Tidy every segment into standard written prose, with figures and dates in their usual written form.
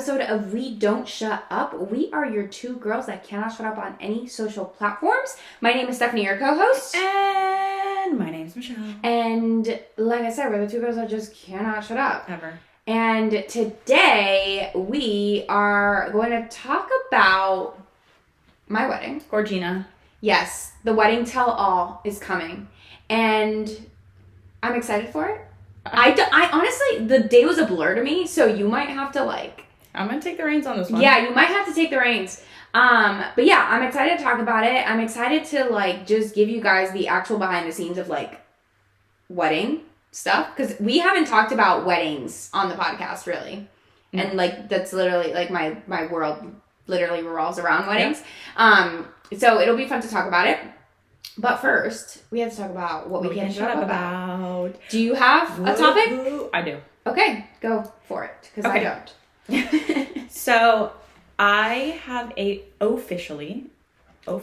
episode of We Don't Shut Up. We are your two girls that cannot shut up on any social platforms. My name is Stephanie, your co-host. And my name's Michelle. And like I said, we're the two girls that just cannot shut up. Ever. And today we are going to talk about my wedding. Gorgina. Yes, the wedding tell-all is coming. And I'm excited for it. I honestly, the day was a blur to me, so you might have to I'm going to take the reins on this one. Yeah, you might have to take the reins. But yeah, I'm excited to talk about it. I'm excited to just give you guys the actual behind the scenes of wedding stuff. Because we haven't talked about weddings on the podcast really. And that's literally my world literally revolves around weddings. Yep. So it'll be fun to talk about it. But first, we have to talk about what we can't shut up about. Do you have a topic? I do. Okay, go for it, because I don't. So, I have officially. Well,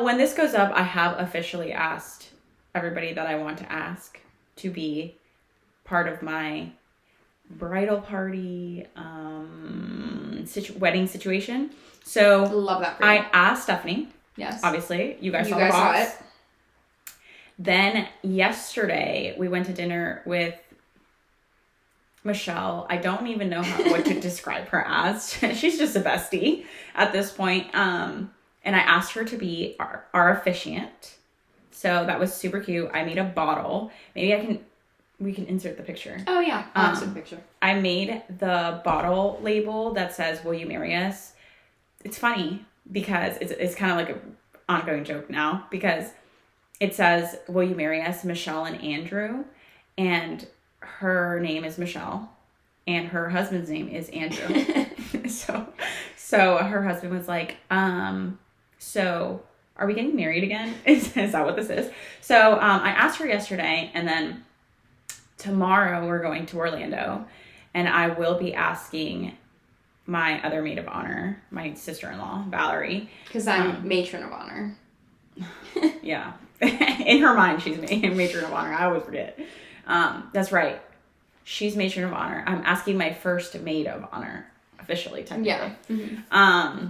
when this goes up, I have officially asked everybody that I want to ask to be part of my bridal party wedding situation. So, love that for you. I asked Stephanie. Yes. Obviously. You guys saw the box. Saw it. Then yesterday, we went to dinner with Michelle. I don't even know what to describe her as. She's just a bestie at this point. And I asked her to be our officiant. So that was super cute. I made a bottle. Maybe we can insert the picture. Oh, yeah. I'll insert the picture. I made the bottle label that says, "Will you marry us?" It's funny because it's kind of like an ongoing joke now because it says, "Will you marry us, Michelle and Andrew?" And her name is Michelle and her husband's name is Andrew. so her husband was like, so are we getting married again? Is that what this is? So I asked her yesterday, and then tomorrow we're going to Orlando, and I will be asking my other maid of honor, my sister-in-law, Valerie. Because I'm matron of honor. Yeah. In her mind, she's matron of honor. I always forget. That's right. She's matron of honor. I'm asking my first maid of honor, officially, technically. Yeah. Mm-hmm.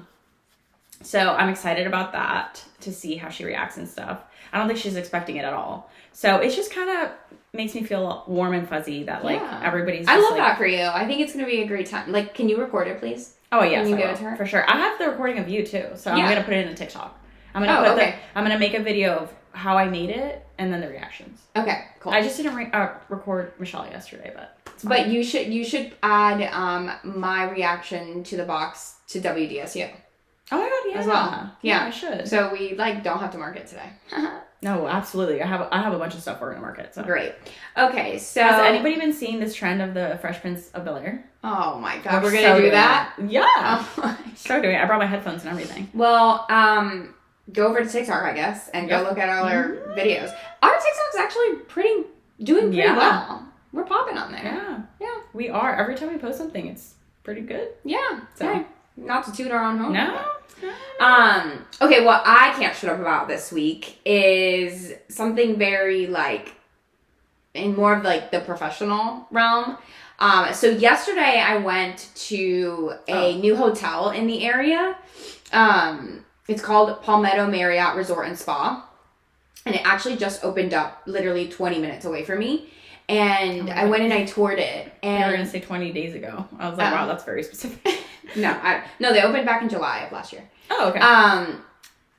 So I'm excited about that, to see how she reacts and stuff. I don't think she's expecting it at all. So it's just kind of makes me feel warm and fuzzy that everybody's I love that for you. I think it's going to be a great time. Can you record it, please? Oh, yes. Can you give it to her? For sure. I have the recording of you too. So I'm going to put it in a TikTok. I'm going to make a video of how I made it and then the reactions. Okay, cool. I just didn't record Michelle yesterday, but it's fine. But you should add my reaction to the box to WDSU. Oh my god, yeah. As well. Yeah, I should. So we don't have to market today. No, absolutely. I have a bunch of stuff we're gonna market. So great. Okay, so has anybody been seeing this trend of the Fresh Prince of Bel-Air? Oh my god, we're gonna do that? Yeah. Oh so doing it. I brought my headphones and everything. Well, go over to TikTok, I guess, and go look at all our videos. Our TikTok's actually doing pretty well. We're popping on there. Yeah. We are. Every time we post something, it's pretty good. Yeah. So. Hey, not to toot our own horn. No. Okay, what I can't shut up about this week is something very in more of the professional realm. So yesterday I went to a new hotel in the area. It's called Palmetto Marriott Resort and Spa. And it actually just opened up literally 20 minutes away from me. And I went and I toured it. And you were going to say 20 days ago. I was like, wow, that's very specific. No, they opened back in July of last year. Oh, okay.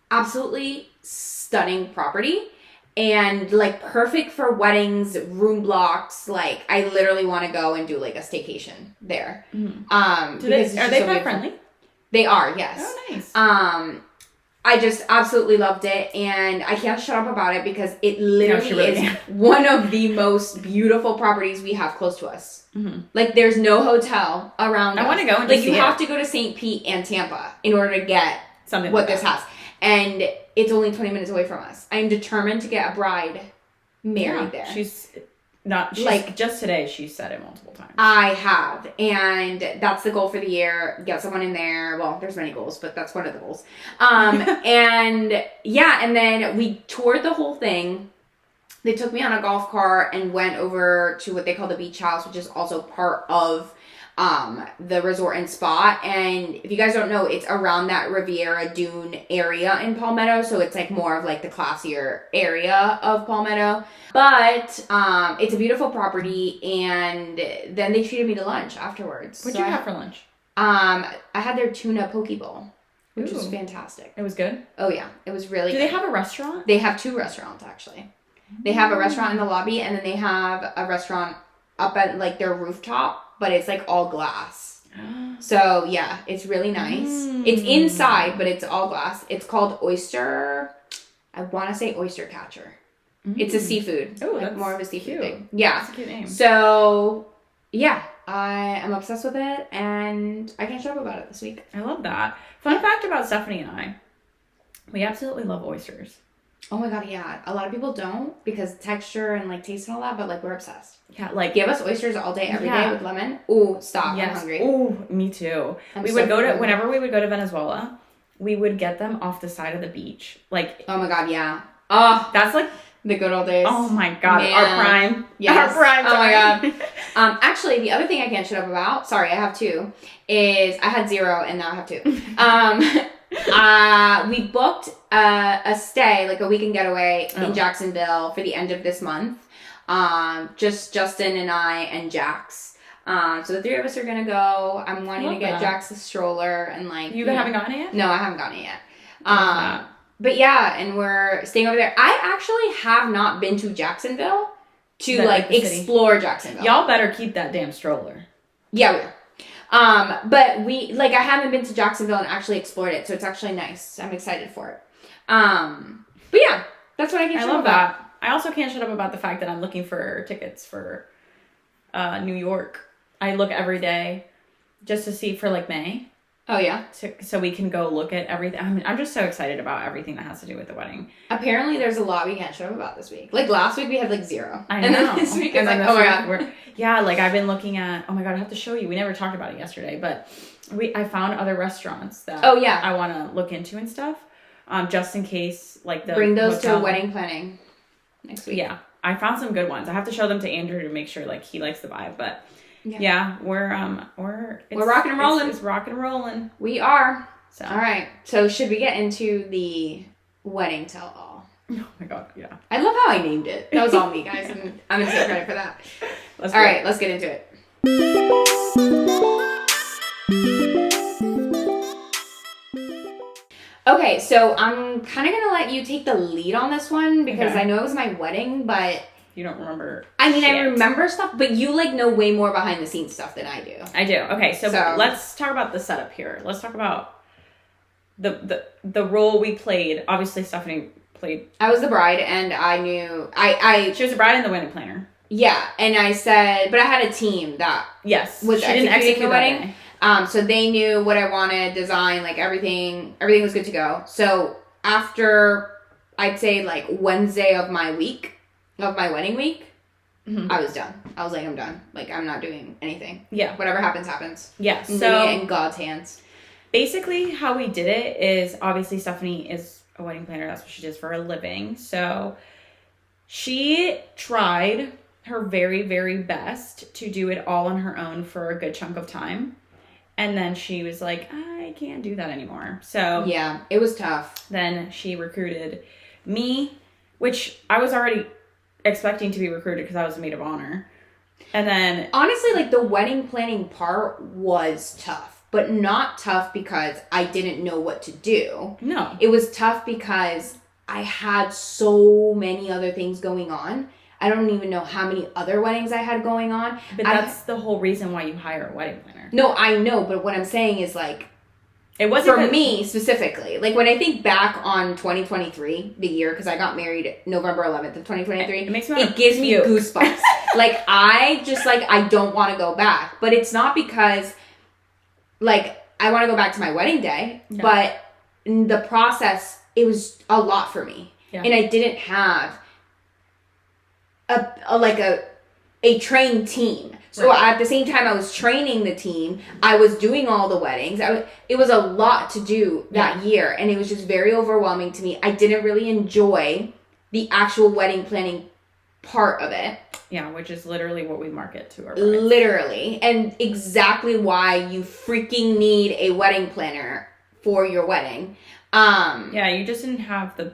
Absolutely stunning property. And perfect for weddings, room blocks. I literally want to go and do a staycation there. Mm-hmm. Are they pet friendly? They are, yes. Oh, nice. I just absolutely loved it, and I can't shut up about it because it literally is one of the most beautiful properties we have close to us. Mm-hmm. There's no hotel around us. I want to go and see you have to go to St. Pete and Tampa in order to get something what this has. And it's only 20 minutes away from us. I'm determined to get a bride married there. Just today she said it multiple times. I have, and that's the goal for the year. Get someone in there. Well, there's many goals, but that's one of the goals. And then we toured the whole thing. They took me on a golf cart and went over to what they call the beach house, which is also part of the resort and spa. And if you guys don't know, it's around that Riviera Dune area in Palmetto. So it's like more of like the classier area of Palmetto. But it's a beautiful property. And then they treated me to lunch afterwards. What'd you have for lunch? I had their tuna poke bowl, which was Ooh. fantastic. It was good? Oh yeah, it was really Do good. they have a restaurant? They have 2 restaurants actually. They have a restaurant in the lobby, and then they have a restaurant up at like their rooftop, but it's like all glass. So yeah, it's really nice. It's inside, but it's all glass. It's called Oyster. I want to say Oyster Catcher. It's a seafood. Oh, like that's more of a seafood cute. thing. Yeah. That's a cute name. So yeah, I am obsessed with it, and I can't shut up about it this week. I love that. Fun fact about Stephanie and I. We absolutely love oysters. Oh my god, yeah. A lot of people don't because texture and like taste and all that, but like we're obsessed. Yeah, like Give us oysters all day, every day Yeah. with lemon. Ooh, stop. yes. I'm hungry. Oh, me too. I'm we so would go to hungry. whenever we would go to Venezuela, we would get them off the side of the beach. Like Oh my god, yeah. Oh, that's like the good old days. oh my god, Man. our prime. Yes. Our prime. Oh my time. god. Actually, the other thing I can't shut up about, sorry, I have 2, is I had 0 and now I have 2. We booked a stay, like a weekend getaway in Jacksonville for the end of this month. Just Justin and I and Jax. So the 3 of us are gonna go. I'm wanting to Love get that. Jax a stroller and like You haven't gotten it yet? No, I haven't gotten it yet. Love that. But yeah, and we're staying over there. I actually have not been to Jacksonville to That, like the city. explore Jacksonville. Y'all better keep that damn stroller. Yeah, we are. But we like I haven't been to Jacksonville and actually explored it, so it's actually nice. I'm excited for it. But yeah, that's what I can. I love that. I also can't shut up about the fact that I'm looking for tickets for New York. I look every day just to see for like May. Oh yeah. So we can go look at everything. I mean, I'm just so excited about everything that has to do with the wedding. Apparently, there's a lot we can't shut up about this week. Like last week, we had like 0. I know. And then this week, it's And like, then oh my this god. week yeah, like I've been looking at. Oh my god, I have to show you. We never talked about it yesterday, but I found other restaurants that. Oh, yeah. I want to look into and stuff. Just in case, like the Bring those hotel. to wedding planning next week. Yeah, I found some good ones. I have to show them to Andrew to make sure like he likes the vibe. But yeah, we're rocking and rolling. It's rocking and rolling. We are. So All right. So should we get into the wedding tell all? oh my god, yeah. I love how I named it. That was all me, guys, and I'm gonna take credit for that. Let's All do right, it. let's get into it. Okay, so I'm kind of gonna let you take the lead on this one because Okay. I know it was my wedding, but You don't remember? I mean, I shit. remember stuff, but you like know way more behind the scenes stuff than I do. I do. Okay, so So- let's talk about the setup here. Let's talk about the role we played. Obviously, Stephanie played. I was the bride, and I knew I She was a bride and the wedding planner. yeah, and I said, but I had a team that Yes, was she didn't executing the execute wedding. that day. So they knew what I wanted, design, like everything was good to go. So after I'd say like Wednesday of my wedding week, Mhm. I was done. I was like, I'm done. Like I'm not doing anything. Yeah, Whatever happens, happens. yeah. I'm So leaving it in God's hands. basically, how we did it is obviously Stephanie is a wedding planner. That's what she does for a living. So she tried her very, very best to do it all on her own for a good chunk of time. And then she was like, I can't do that anymore. So Yeah, it was tough. then she recruited me, which I was already expecting to be recruited because I was a maid of honor. And then Honestly, like the wedding planning part was tough, but not tough because I didn't know what to do. no, It was tough because I had so many other things going on. I don't even know how many other weddings I had going on. but that's the whole reason why you hire a wedding planner. No, I know, but what I'm saying is like, It wasn't for that- me specifically, like when I think back on 2023, the year, because I got married November 11th of 2023, It makes me wanna it gives me puke. goosebumps. Like I just like, I don't want to go back, but it's not because like I want to go back to my wedding day, Yeah. but in the process, it was a lot for me. Yeah. And I didn't have a trained team. So Right. at the same time I was training the team, I was doing all the weddings. It was a lot to do that year, and it was just very overwhelming to me. I didn't really enjoy the actual wedding planning part of it. Yeah, which is literally what we market to our brides. Literally. And exactly why you freaking need a wedding planner for your wedding. Yeah, you just didn't have the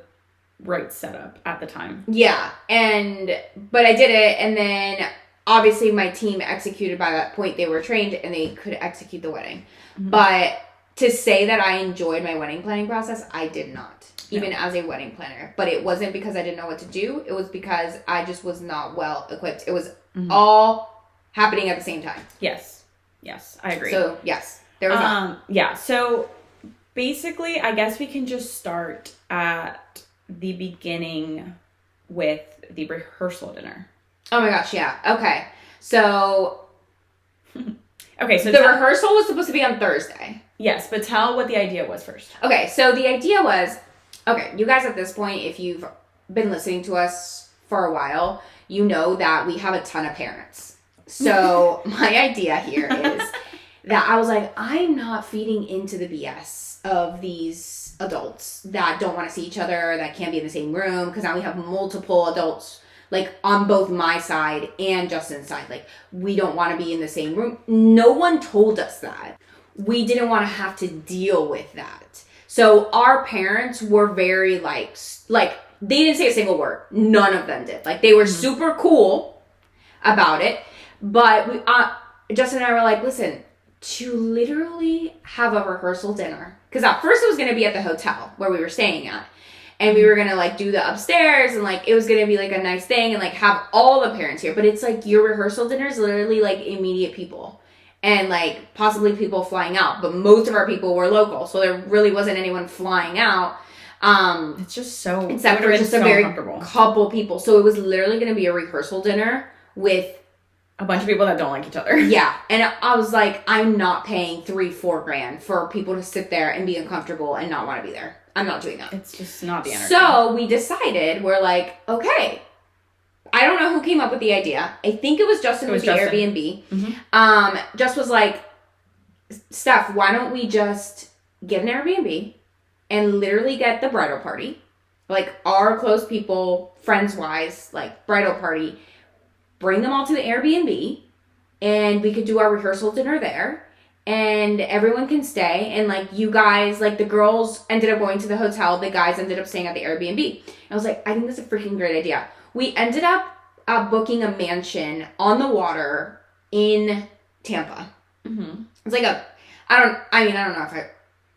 right setup at the time. Yeah. But I did it, and then obviously my team executed by that point. They were trained and they could execute the wedding. Mm-hmm. But to say that I enjoyed my wedding planning process, I did not. Even as a wedding planner. But it wasn't because I didn't know what to do. It was because I just was not well equipped. It was all happening at the same time. Yes, I agree. So, yes, there was that. Yeah, so basically, I guess we can just start at the beginning with the rehearsal dinner. Oh my gosh, yeah. Okay. So, so the rehearsal was supposed to be on Thursday. Yes, but tell what the idea was first. Okay, so the idea was... Okay, you guys at this point, if you've been listening to us for a while, you know that we have a ton of parents. So my idea here is that I was like, I'm not feeding into the BS of these adults that don't want to see each other, that can't be in the same room, because now we have multiple adults, like on both my side and Justin's side. Like, we don't want to be in the same room. No one told us that. We didn't want to have to deal with that. So our parents were very like they didn't say a single word. None of them did. Like, they were super cool about it. But we, Justin and I were like, listen, to literally have a rehearsal dinner. Because at first it was going to be at the hotel where we were staying at. And we were going to like do the upstairs, and like it was going to be like a nice thing and like have all the parents here. But it's like your rehearsal dinner is literally like immediate people. And, like, possibly people flying out. But most of our people were local. So there really wasn't anyone flying out. It's just so... Except for just a very couple people. So it was literally going to be a rehearsal dinner with... a bunch of people that don't like each other. Yeah. And I was like, I'm not paying $3-4 grand for people to sit there and be uncomfortable and not want to be there. I'm not doing that. It's just not the energy. So we decided, we're like, okay... I don't know who came up with the idea. I think it was Justin with the Airbnb. Mm-hmm. Just was like, Steph, why don't we just get an Airbnb and literally get the bridal party, like our close people, friends-wise, like bridal party, bring them all to the Airbnb, and we could do our rehearsal dinner there, and everyone can stay, and like you guys, like the girls ended up going to the hotel, the guys ended up staying at the Airbnb. And I was like, I think that's a freaking great idea. We ended up booking a mansion on the water in Tampa. Mm-hmm. It's like I don't know if I...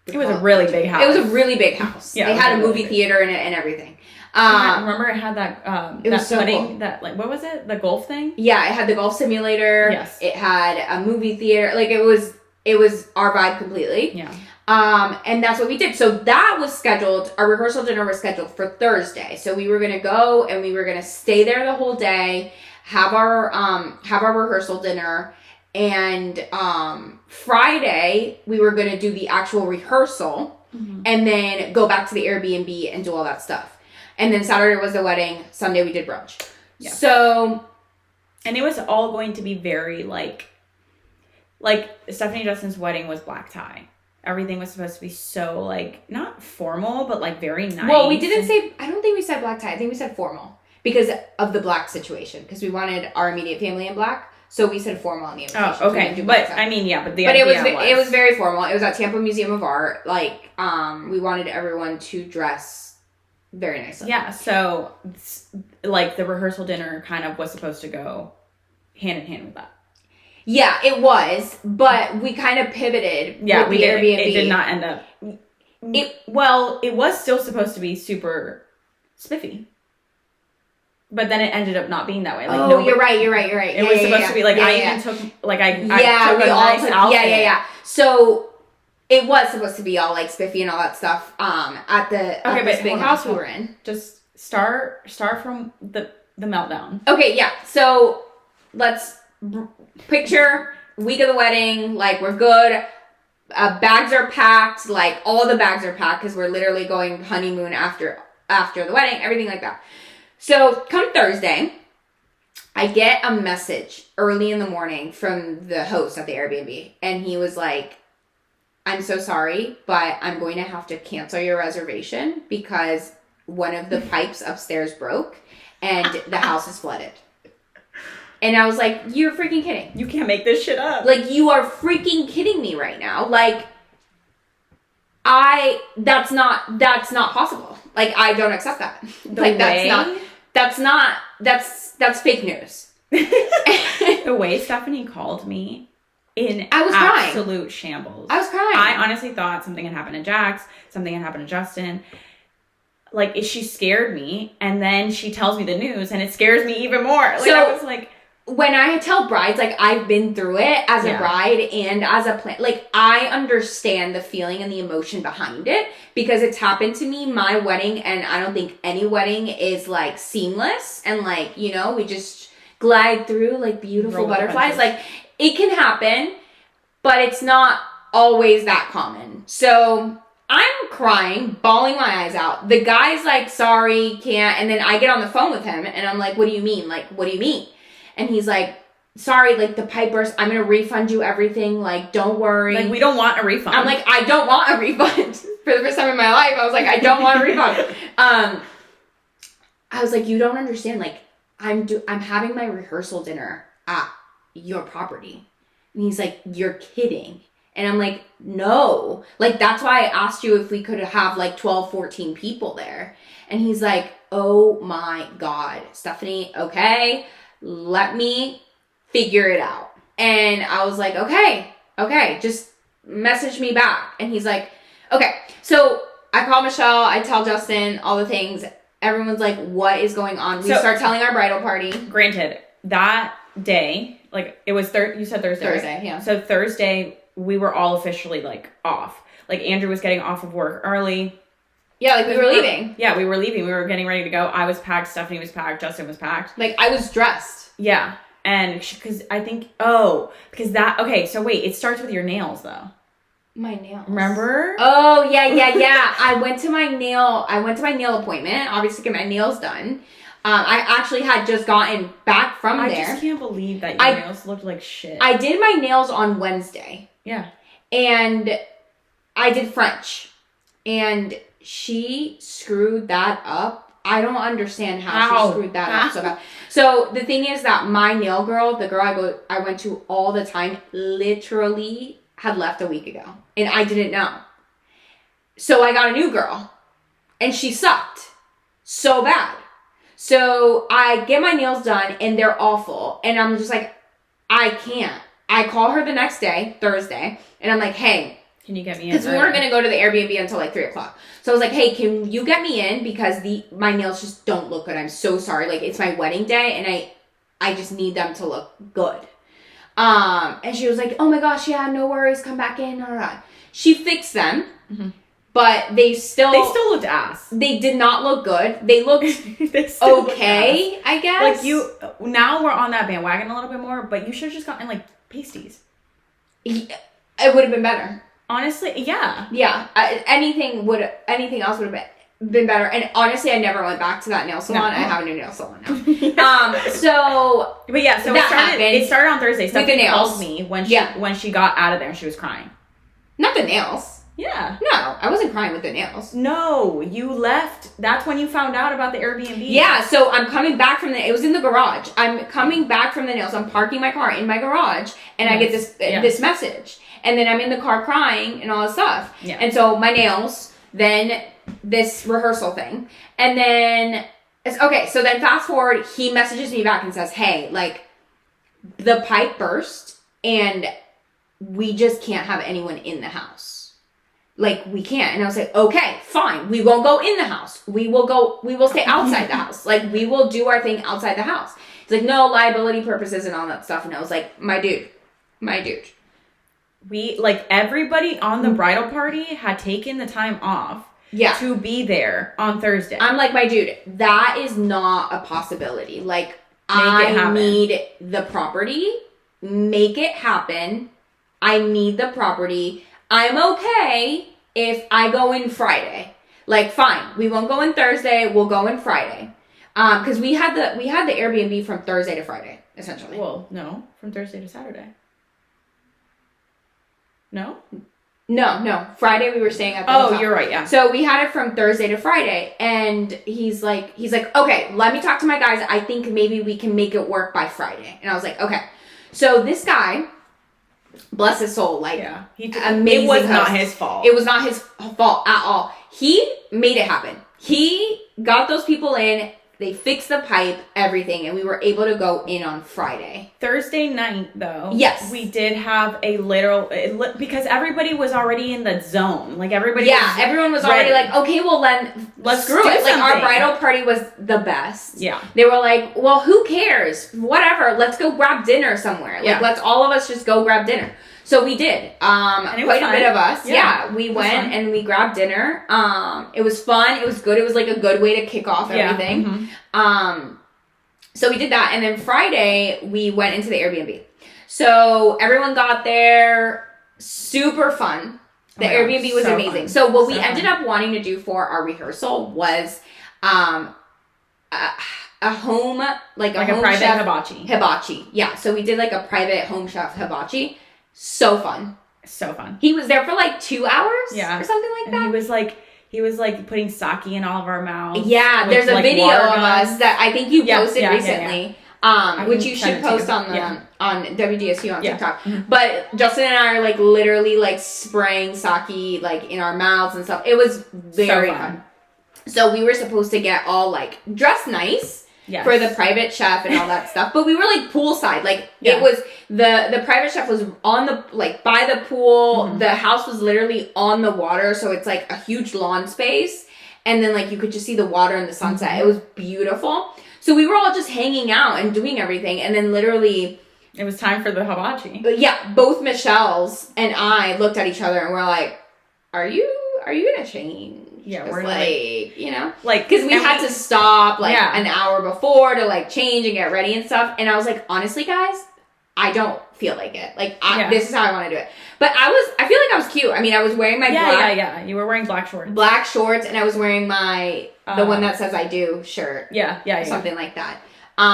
It was a really big house. It was a really big house. Yeah, they had a movie theater in it and everything. Remember it had that it was so pudding, cool. that, like, what was it? The golf thing? Yeah, it had the golf simulator. Yes. It had a movie theater. Like, it was our vibe completely. Yeah. And that's what we did. So that was scheduled, our rehearsal dinner was scheduled for Thursday. So we were going to go and we were going to stay there the whole day, have our rehearsal dinner. And, Friday we were going to do the actual rehearsal and then go back to the Airbnb and do all that stuff. And then Saturday was the wedding. Sunday we did brunch. Yeah. So. And it was all going to be very like Stephanie and Justin's wedding was black tie. Everything was supposed to be so, like, not formal, but, like, very nice. Well, we didn't say... I don't think we said black tie. I think we said formal. Because of the black situation. Because we wanted our immediate family in black. So we said formal on the invitation. Oh, okay. But, I mean, yeah, but it was very formal. It was at Tampa Museum of Art. Like, we wanted everyone to dress very nicely. Yeah, so, like, the rehearsal dinner kind of was supposed to go hand in hand with that. Yeah, it was, but we kind of pivoted. Yeah, with the Airbnb. It did not end up. It was still supposed to be super spiffy, but then it ended up not being that way. Like, you're right. It was supposed to be like I took like I took a nice outfit. Yeah. So it was supposed to be all like spiffy and all that stuff. At this big house we were in. Just start from the meltdown. Okay, yeah. So let's. Picture week of the wedding, like we're good, bags are packed, like all the bags are packed because we're literally going honeymoon after the wedding, everything like that. So come Thursday, I get a message early in the morning from the host at the Airbnb, and he was like, I'm so sorry, but I'm going to have to cancel your reservation because one of the pipes upstairs broke. and the house is flooded. And I was like, you're freaking kidding. You can't make this shit up. Like, you are freaking kidding me right now. Like, that's not possible. Like, I don't accept that. That's fake news. The way Stephanie called me in I was absolute crying. Shambles. I was crying. I honestly thought something had happened to Jax, something had happened to Justin. Like, she scared me, and then she tells me the news, and it scares me even more. Like, So, I was like, when I tell brides, like, I've been through it as a bride and as a like, I understand the feeling and the emotion behind it because it's happened to me, my wedding, and I don't think any wedding is, like, seamless and, like, you know, we just glide through, like, beautiful butterflies. Like, it can happen, but it's not always that common. So I'm crying, bawling my eyes out. The guy's like, sorry, can't. And then I get on the phone with him and I'm like, what do you mean? Like, what do you mean? And he's like, sorry, like, the pipe burst. I'm going to refund you everything. Like, don't worry. Like, we don't want a refund. I'm like, I don't want a refund. For the first time in my life, I was like, I don't want a refund. I was like, you don't understand. Like, I'm having my rehearsal dinner at your property. And he's like, you're kidding. And I'm like, no. Like, that's why I asked you if we could have, like, 12, 14 people there. And he's like, oh, my God. Stephanie, okay, let me figure it out. And I was like, okay, just message me back. And he's like, okay. So I call Michelle. I tell Justin all the things. Everyone's like, what is going on? We start telling our bridal party. Granted, that day, like, it was you said Thursday, Thursday, right? yeah. So Thursday, we were all officially, like, off. Like, Andrew was getting off of work early. Yeah, like, we were leaving. Yeah, we were leaving. We were getting ready to go. I was packed. Stephanie was packed. Justin was packed. Like, I was dressed. Yeah. And because okay, so wait, it starts with your nails, though. My nails. Remember? Oh, yeah. I went to my nail appointment, obviously, to get my nails done. I actually had just gotten back from there. I just can't believe that your nails looked like shit. I did my nails on Wednesday. Yeah. And I did French. And she screwed that up. I don't understand how she screwed that up so bad. So the thing is that my nail girl, the girl I went to all the time, literally had left a week ago. And I didn't know. So I got a new girl. And she sucked so bad. So I get my nails done and they're awful. And I'm just like, I can't. I call her the next day, Thursday, and I'm like, hey, can you get me in? Because we weren't going to go to the Airbnb until like 3 o'clock. So I was like, hey, can you get me in? Because my nails just don't look good. I'm so sorry. Like, it's my wedding day and I just need them to look good. And she was like, oh my gosh, yeah, no worries. Come back in. She fixed them. Mm-hmm. But they still looked ass. They did not look good. They looked okay, I guess. Like, now we're on that bandwagon a little bit more, but you should have just gotten, like, pasties. It would have been better. Honestly, yeah. Yeah. Anything else would have been better. And honestly, I never went back to that nail salon. No. I have a new nail salon now. But yeah, so it started on Thursday. Stephanie called me when she got out of there and she was crying. Not the nails. Yeah. No, I wasn't crying with the nails. No, you left. That's when you found out about the Airbnb. Yeah, so I'm coming back it was in the garage. I'm coming back from the nails. I'm parking my car in my garage and I get this message. And then I'm in the car crying and all this stuff. Yeah. And so my nails, then this rehearsal thing. And then, so then fast forward, he messages me back and says, hey, like, the pipe burst and we just can't have anyone in the house. Like, we can't. And I was like, okay, fine. We won't go in the house. We will stay outside the house. Like, we will do our thing outside the house. He's like, no, liability purposes and all that stuff. And I was like, my dude. We, like, everybody on the bridal party had taken the time off to be there on Thursday. I'm like, my dude, that is not a possibility. Like, I need the property. Make it happen. I need the property. I'm okay if I go in Friday. Like, fine. We won't go in Thursday. We'll go in Friday. Because we had the Airbnb from Thursday to Friday, essentially. Well, no, from Thursday to Saturday. No? No. Friday we were staying at the Oh, hotel. you're right, yeah. So we had it from Thursday to Friday, and he's like, okay, let me talk to my guys. I think maybe we can make it work by Friday. And I was like, okay. So this guy, bless his soul, like, amazing. It was host. not his fault. It was not his fault at all. He made it happen. He got those people in. They fixed the pipe, everything, and we were able to go in on Friday. Thursday night, though. Yes. We did have a literal, because everybody was already in the zone. Like, everybody everyone was already like, okay, well, let's screw it. Like, our bridal party was the best. Yeah. They were like, well, who cares? Whatever. Let's go grab dinner somewhere. Like, let's all of us just go grab dinner. So we did. And quite a bit of us. Yeah. We went and we grabbed dinner. It was fun. It was good. It was like a good way to kick off everything. So we did that. And then Friday, we went into the Airbnb. So everyone got there. Super fun. The Airbnb was amazing. Fun. So what we ended up wanting to do for our rehearsal was a home, like a home private chef hibachi. Hibachi. Yeah. So we did like a private home chef hibachi. So fun. So fun. He was there for like 2 hours or something like that. And he was like putting sake in all of our mouths. Yeah, there's a video of us that I think you posted recently. Which you should post on WDSU on TikTok. Mm-hmm. But Justin and I are like literally like spraying sake like in our mouths and stuff. It was very fun. So we were supposed to get all like dressed nice. Yes. For the private chef and all that stuff. But we were like poolside. Like it was the private chef was on the like by the pool. Mm-hmm. The house was literally on the water, so it's like a huge lawn space. And then like you could just see the water and the sunset. Mm-hmm. It was beautiful. So we were all just hanging out and doing everything. And then literally it was time for the hibachi. Yeah, both Michelle's and I looked at each other and we're like, Are you gonna change? Yeah, we're like, you know, like, because we had to stop like an hour before to like change and get ready and stuff. And I was like, honestly, guys, I don't feel like it. Like, this is how I want to do it. But I feel like I was cute. I mean, I was wearing my black. You were wearing black shorts, and I was wearing my the one that says "I do" shirt. Something like that. So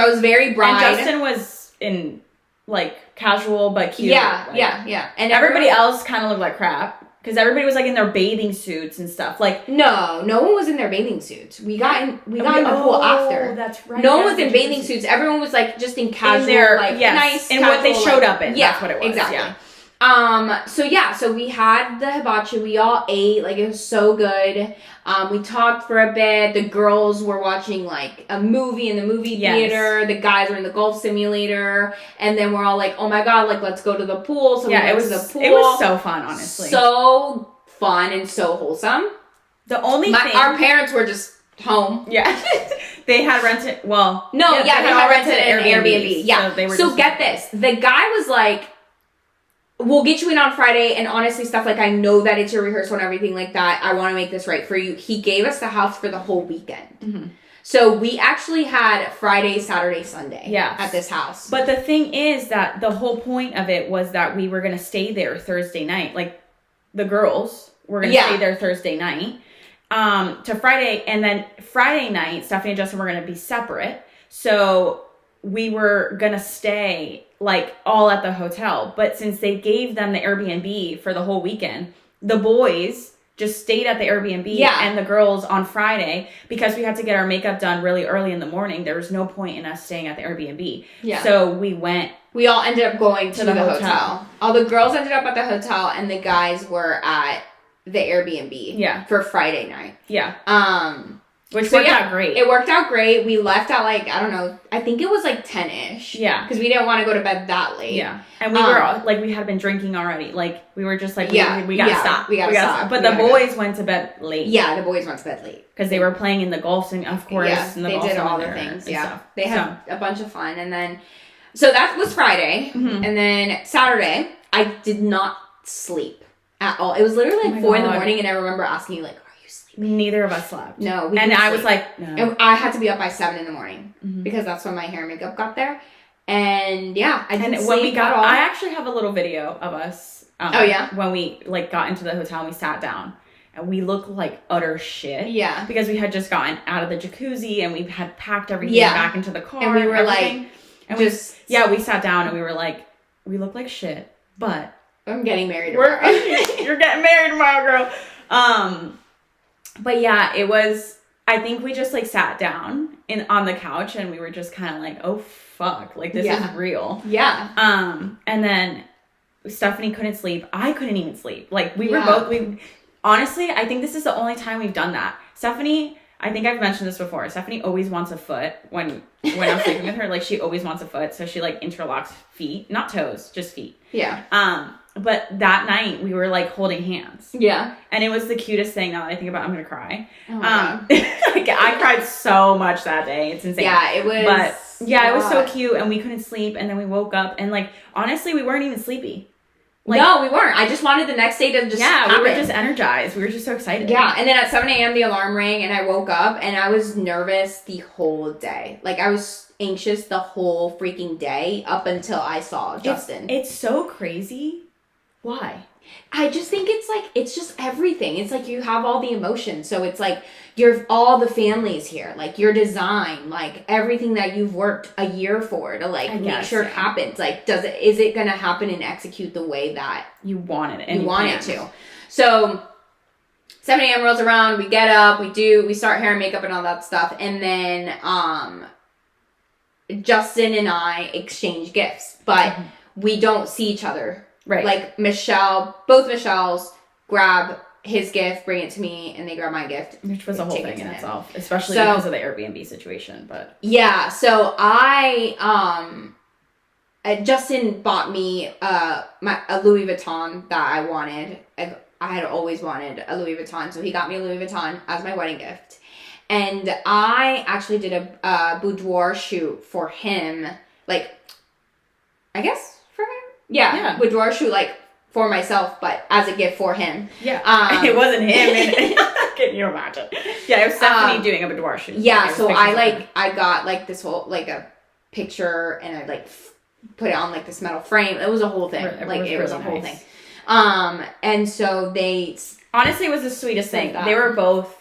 I was very bright. And Justin was in like casual but cute. Yeah. And everybody else kind of looked like crap. Because everybody was like in their bathing suits and stuff. Like no one was in their bathing suits. We got in the pool after. That's right. No one was in bathing suits. Everyone was like just in casual, nice. And what they showed up in. That's what it was. Exactly. Yeah. So we had the hibachi. We all ate. Like it was so good. We talked for a bit. The girls were watching like a movie in the movie theater. The guys were in the golf simulator. And then we're all like, oh my God, like let's go to the pool. So we went to the pool. It was so fun, honestly. So fun and so wholesome. The only thing. Our parents were just home. Yeah. They had rented, they had rented an Airbnb. Yeah. So get this. The guy was like, we'll get you in on Friday, and honestly, stuff like I know that it's your rehearsal and everything like that. I want to make this right for you. He gave us the house for the whole weekend. Mm-hmm. So we actually had Friday, Saturday, Sunday at this house. But the thing is that the whole point of it was that we were going to stay there Thursday night. Like, the girls were going to stay there Thursday night to Friday. And then Friday night, Stephanie and Justin were going to be separate. So we were going to stay like all at the hotel. But since they gave them the Airbnb for the whole weekend, the boys just stayed at the Airbnb and the girls on Friday, because we had to get our makeup done really early in the morning. There was no point in us staying at the Airbnb. Yeah. So we all ended up going to the hotel. All the girls ended up at the hotel and the guys were at the Airbnb for Friday night. Yeah. Which worked out great. It worked out great. We left at like, I don't know, I think it was like 10-ish. Yeah. Because we didn't want to go to bed that late. Yeah. And we were like, we had been drinking already. Like, we were just like, we gotta stop. We gotta stop. But the boys went to bed late. Yeah, the boys went to bed late. Because they were playing in the golf, and of course. Yeah, and they did all the things. Yeah. Stuff. They had a bunch of fun. And then, so that was Friday. Mm-hmm. And then Saturday, I did not sleep at all. It was literally like 4 in the morning, and I remember asking you, like, neither of us slept. No. And I was like, no. And I had to be up by 7 in the morning because that's when my hair and makeup got there. And I didn't sleep at all. I actually have a little video of us. When we like got into the hotel and we sat down. And we looked like utter shit. Yeah. Because we had just gotten out of the jacuzzi and we had packed everything back into the car. And we were like, and we sat down and we were like, we look like shit, but I'm getting married tomorrow. You're getting married tomorrow, girl. But yeah, it was, I think we just like sat down on the couch and we were just kind of like, oh fuck, like this is real. Yeah. And then Stephanie couldn't sleep. I couldn't even sleep. Like we were both, honestly, I think this is the only time we've done that. Stephanie, I think I've mentioned this before. Stephanie always wants a foot when I'm sleeping with her. Like she always wants a foot. So she like interlocks feet, not toes, just feet. Yeah. But that night we were like holding hands. Yeah. And it was the cutest thing. Now that I think about it, I'm going to cry. Oh my God. Like, I cried so much that day. It's insane. Yeah, it was. But yeah, it was so cute. And we couldn't sleep. And then we woke up and like, honestly, we weren't even sleepy. Like, no, we weren't. I just wanted the next day to just happen. We were just energized. We were just so excited. Yeah, and then at 7 a.m. the alarm rang and I woke up and I was nervous the whole day. Like I was anxious the whole freaking day up until I saw Justin. It's so crazy. Why? I just think it's just everything. It's like you have all the emotions. So it's like you're all the families here. Like your design, like everything that you've worked a year for to like make sure it happens. Like is it gonna happen and execute the way that you want it and you want it to? So 7 a.m. rolls around, we get up, we start hair and makeup and all that stuff, and then Justin and I exchange gifts, but we don't see each other. Right. Like both Michelle's grab his gift, bring it to me, and they grab my gift. Which was a whole thing in itself, especially because of the Airbnb situation. But yeah, so Justin bought me a Louis Vuitton that I wanted. I had always wanted a Louis Vuitton, so he got me a Louis Vuitton as my wedding gift. And I actually did a boudoir shoot for him, like, I guess for him? Yeah. Boudoir shoot, like, for myself, but as a gift for him. Yeah. It wasn't him. Can you imagine? Yeah, it was Stephanie doing a boudoir shoot. Yeah, so I got, like, this whole, like, a picture, and I, like, put it on, like, this metal frame. It was a whole thing. It was a whole thing. And so honestly, it was the sweetest thing. They were both,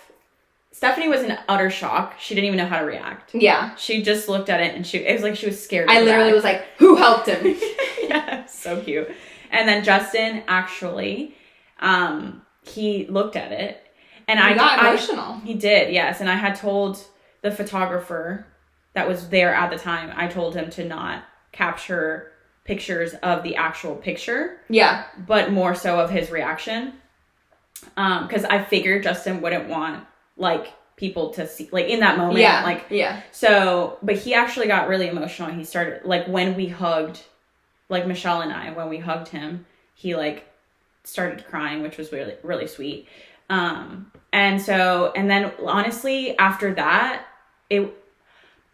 Stephanie was in utter shock. She didn't even know how to react. Yeah. She just looked at it and it was like she was scared. I literally was like, who helped him? Yeah, so cute. And then Justin actually, he looked at it and I got emotional. He did, yes. And I had told the photographer that was there at the time, I told him to not capture pictures of the actual picture. Yeah. But more so of his reaction. Because I figured Justin wouldn't want, like, people to see, like, in that moment. Yeah. Like, yeah. So, but he actually got really emotional. He started, like, when we hugged, like, Michelle and I, when we hugged him, he, like, started crying, which was really, really sweet. And then, honestly, after that, it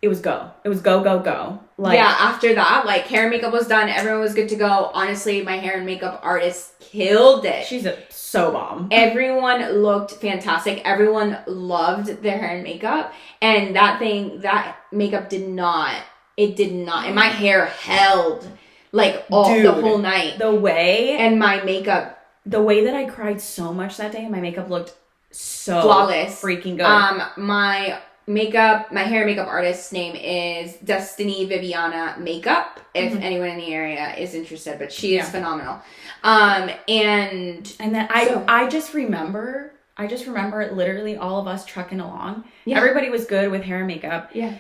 was go. It was go, go, go. Like, yeah, after that, like, hair and makeup was done. Everyone was good to go. Honestly, my hair and makeup artist killed it. She's so bomb. Everyone looked fantastic. Everyone loved their hair and makeup. And that makeup did not. And my hair held, like, the whole night. The way. And my makeup. The way that I cried so much that day, my makeup looked so flawless. Freaking good. My hair and makeup artist's name is Destiny Viviana Makeup, if anyone in the area is interested, but she is phenomenal. And then I just remember literally all of us trucking along. Yeah. Everybody was good with hair and makeup. Yeah.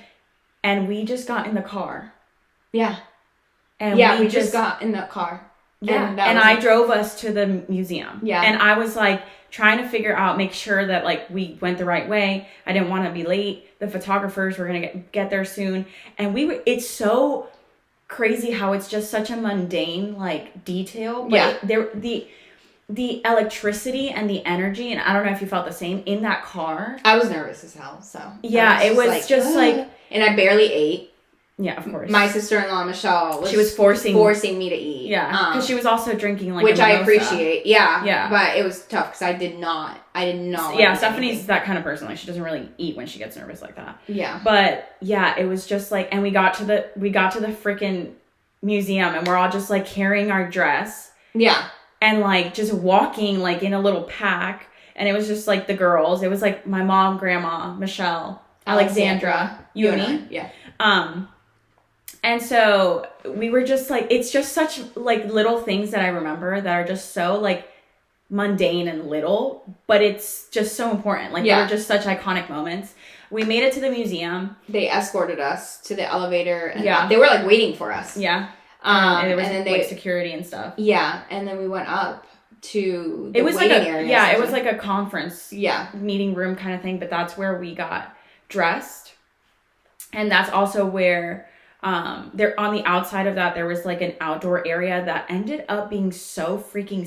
And we just got in the car. Yeah. And we just got in the car. Yeah. And I drove us to the museum. Yeah. And I was like, trying to figure out, make sure that, like, we went the right way. I didn't want to be late. The photographers were going to get there soon. And it's so crazy how it's just such a mundane, like, detail. But the electricity and the energy, and I don't know if you felt the same, in that car. I was nervous as hell, so. Yeah, it was just like. And I barely ate. Yeah, of course. My sister-in-law, Michelle, she was forcing me to eat. Yeah, because she was also drinking, like, which I appreciate. Yeah. Yeah. But it was tough because I did not. Yeah, Stephanie's that kind of person. Like, she doesn't really eat when she gets nervous like that. Yeah. But yeah, it was just like, and we got to the freaking museum, and we're all just, like, carrying our dress. Yeah. And, like, just walking, like, in a little pack. And it was just, like, the girls. It was, like, my mom, grandma, Michelle, Alexandra, Uni. Yeah. And so we were just like, it's just such like little things that I remember that are just so like mundane and little, but it's just so important. Like, they were just such iconic moments. We made it to the museum. They escorted us to the elevator, and they were like waiting for us. Yeah. And there was like security and stuff. Yeah, and then we went up to the waiting area. Yeah, it was like a conference meeting room kind of thing, but that's where we got dressed. And that's also where there on the outside of that there was like an outdoor area that ended up being so freaking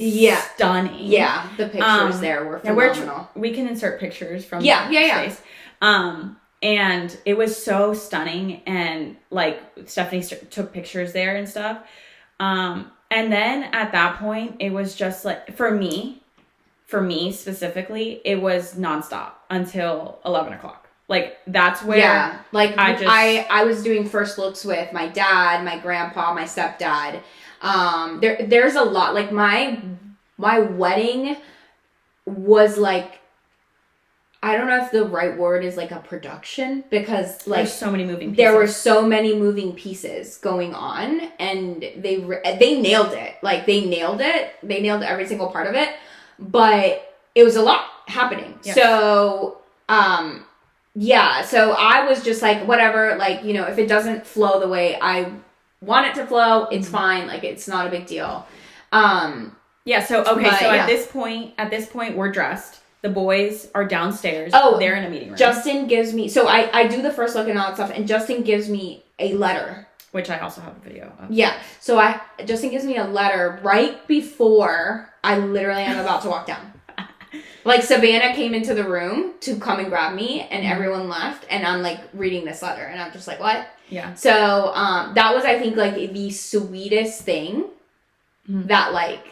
stunning. Yeah, the pictures there were phenomenal. We can insert pictures from space. And it was so stunning, and like Stephanie took pictures there and stuff. And then at that point, it was just like, for me specifically, it was nonstop until 11 o'clock. Like, that's where I was doing first looks with my dad, my grandpa, my stepdad. There's a lot, like my wedding was like, I don't know if the right word is like a production, because like there's so many moving pieces. There were so many moving pieces going on, and they nailed it. Like, they nailed it. They nailed every single part of it, but it was a lot happening. Yeah. So, so I was just like, whatever, like, you know, if it doesn't flow the way I want it to flow, it's fine. Like, it's not a big deal. At this point we're dressed. The boys are downstairs. Oh, they're in a meeting room. Justin gives me, so I do the first look and all that stuff, and Justin gives me a letter. Which I also have a video of. Yeah. So Justin gives me a letter right before I literally am about to walk down. Like, Savannah came into the room to come and grab me, and everyone left, and I'm like reading this letter, and I'm just like, what? Yeah. So that was, I think, like the sweetest thing that like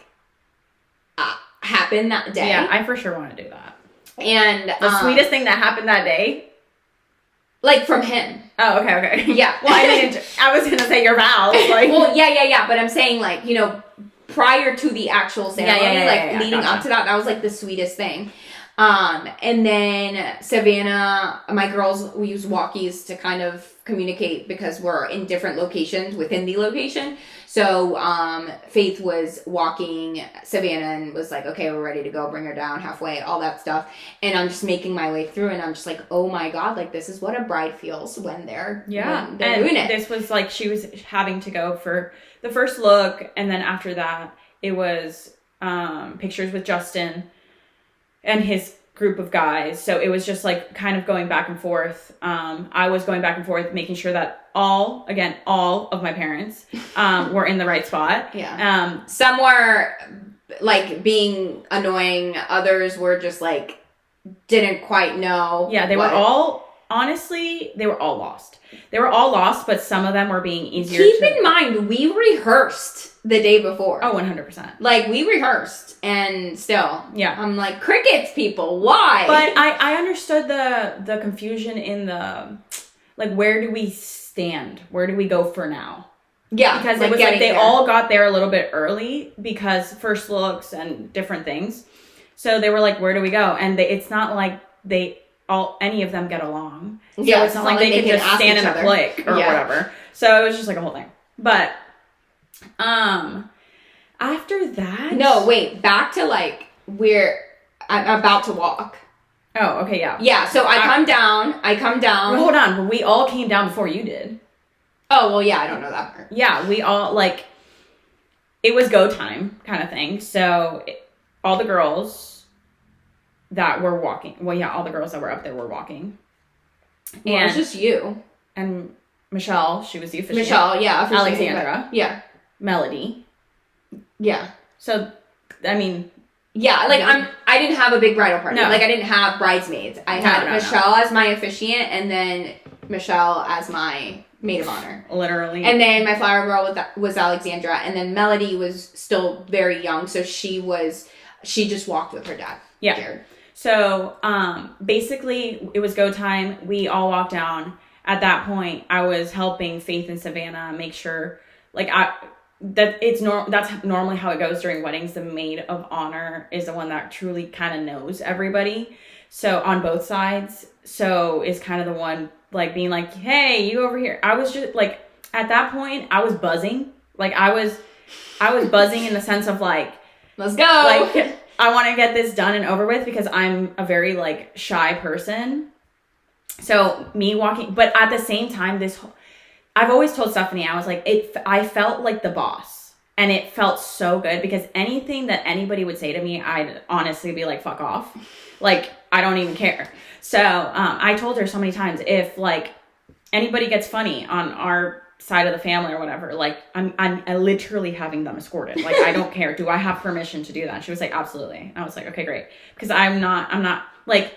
happened that day. Yeah, I for sure want to do that. And the sweetest thing that happened that day, like, from him. Oh, okay. Yeah. Well, I mean, I was gonna say your vows. Like, well, yeah. But I'm saying, like, you know, prior to the actual ceremony, leading up to that was like the sweetest thing. And then Savannah, my girls, we use walkies to kind of communicate because we're in different locations within the location. So Faith was walking Savannah and was like, okay, we're ready to go, bring her down halfway, all that stuff. And I'm just making my way through, and I'm just like, oh my God, like, this is what a bride feels when they're doing it. This was like, she was having to go for the first look, and then after that, it was pictures with Justin and his group of guys. So it was just like kind of going back and forth. I was going back and forth, making sure that all of my parents were in the right spot. Yeah. Some were like being annoying. Others were just like, didn't quite know. Yeah, they were all lost. They were all lost, but some of them were being easier. Keep in mind, we rehearsed the day before. Oh, 100%. Like, we rehearsed, and still. Yeah. I'm like, crickets, people, why? But I understood the confusion in the, like, where do we stand? Where do we go for now? Yeah. Because it was like they all got there a little bit early because first looks and different things. So they were like, where do we go? And it's not like any of them get along. So it's not like they can just stand in a clique or whatever. So it was just like a whole thing. But after that, no, wait, back to like where I'm about to walk. Oh, okay, yeah. Yeah, so I come down. Well, hold on, we all came down before you did. Oh, well, yeah, I don't know that part. Yeah, we all, like, it was go time kind of thing. So all the girls that were walking, all the girls that were up there were walking. Well, and it was just you. And Michelle, she was the officiant. Michelle, yeah. Alexandra. Yeah. Melody. Yeah. So, I mean... Yeah, like, I didn't have a big bradal party. No. Like, I didn't have bridesmaids. I had Michelle as my officiant, and then Michelle as my maid of honor. Literally. And then my flower girl was Alexandra, and then Melody was still very young, so she just walked with her dad. Yeah. Jared. So, basically, it was go time. We all walked down. At that point, I was helping Faith and Savannah make sure, like, that's normally how it goes during weddings. The maid of honor is the one that truly kind of knows everybody. So on both sides. So is kind of the one like being like, hey, you over here. I was just like, at that point, I was buzzing. Like, I was buzzing in the sense of, like, let's go. Like, I want to get this done and over with because I'm a very, like, shy person. So, me walking, but at the same time, I've always told Stephanie, I was like, I felt like the boss. And it felt so good because anything that anybody would say to me, I'd honestly be like, fuck off. Like, I don't even care. So, I told her so many times, if, like, anybody gets funny on our side of the family or whatever, like, I'm literally having them escorted. Like, I don't care. Do I have permission to do that? She was like, absolutely. I was like, okay, great. Because I'm not, like,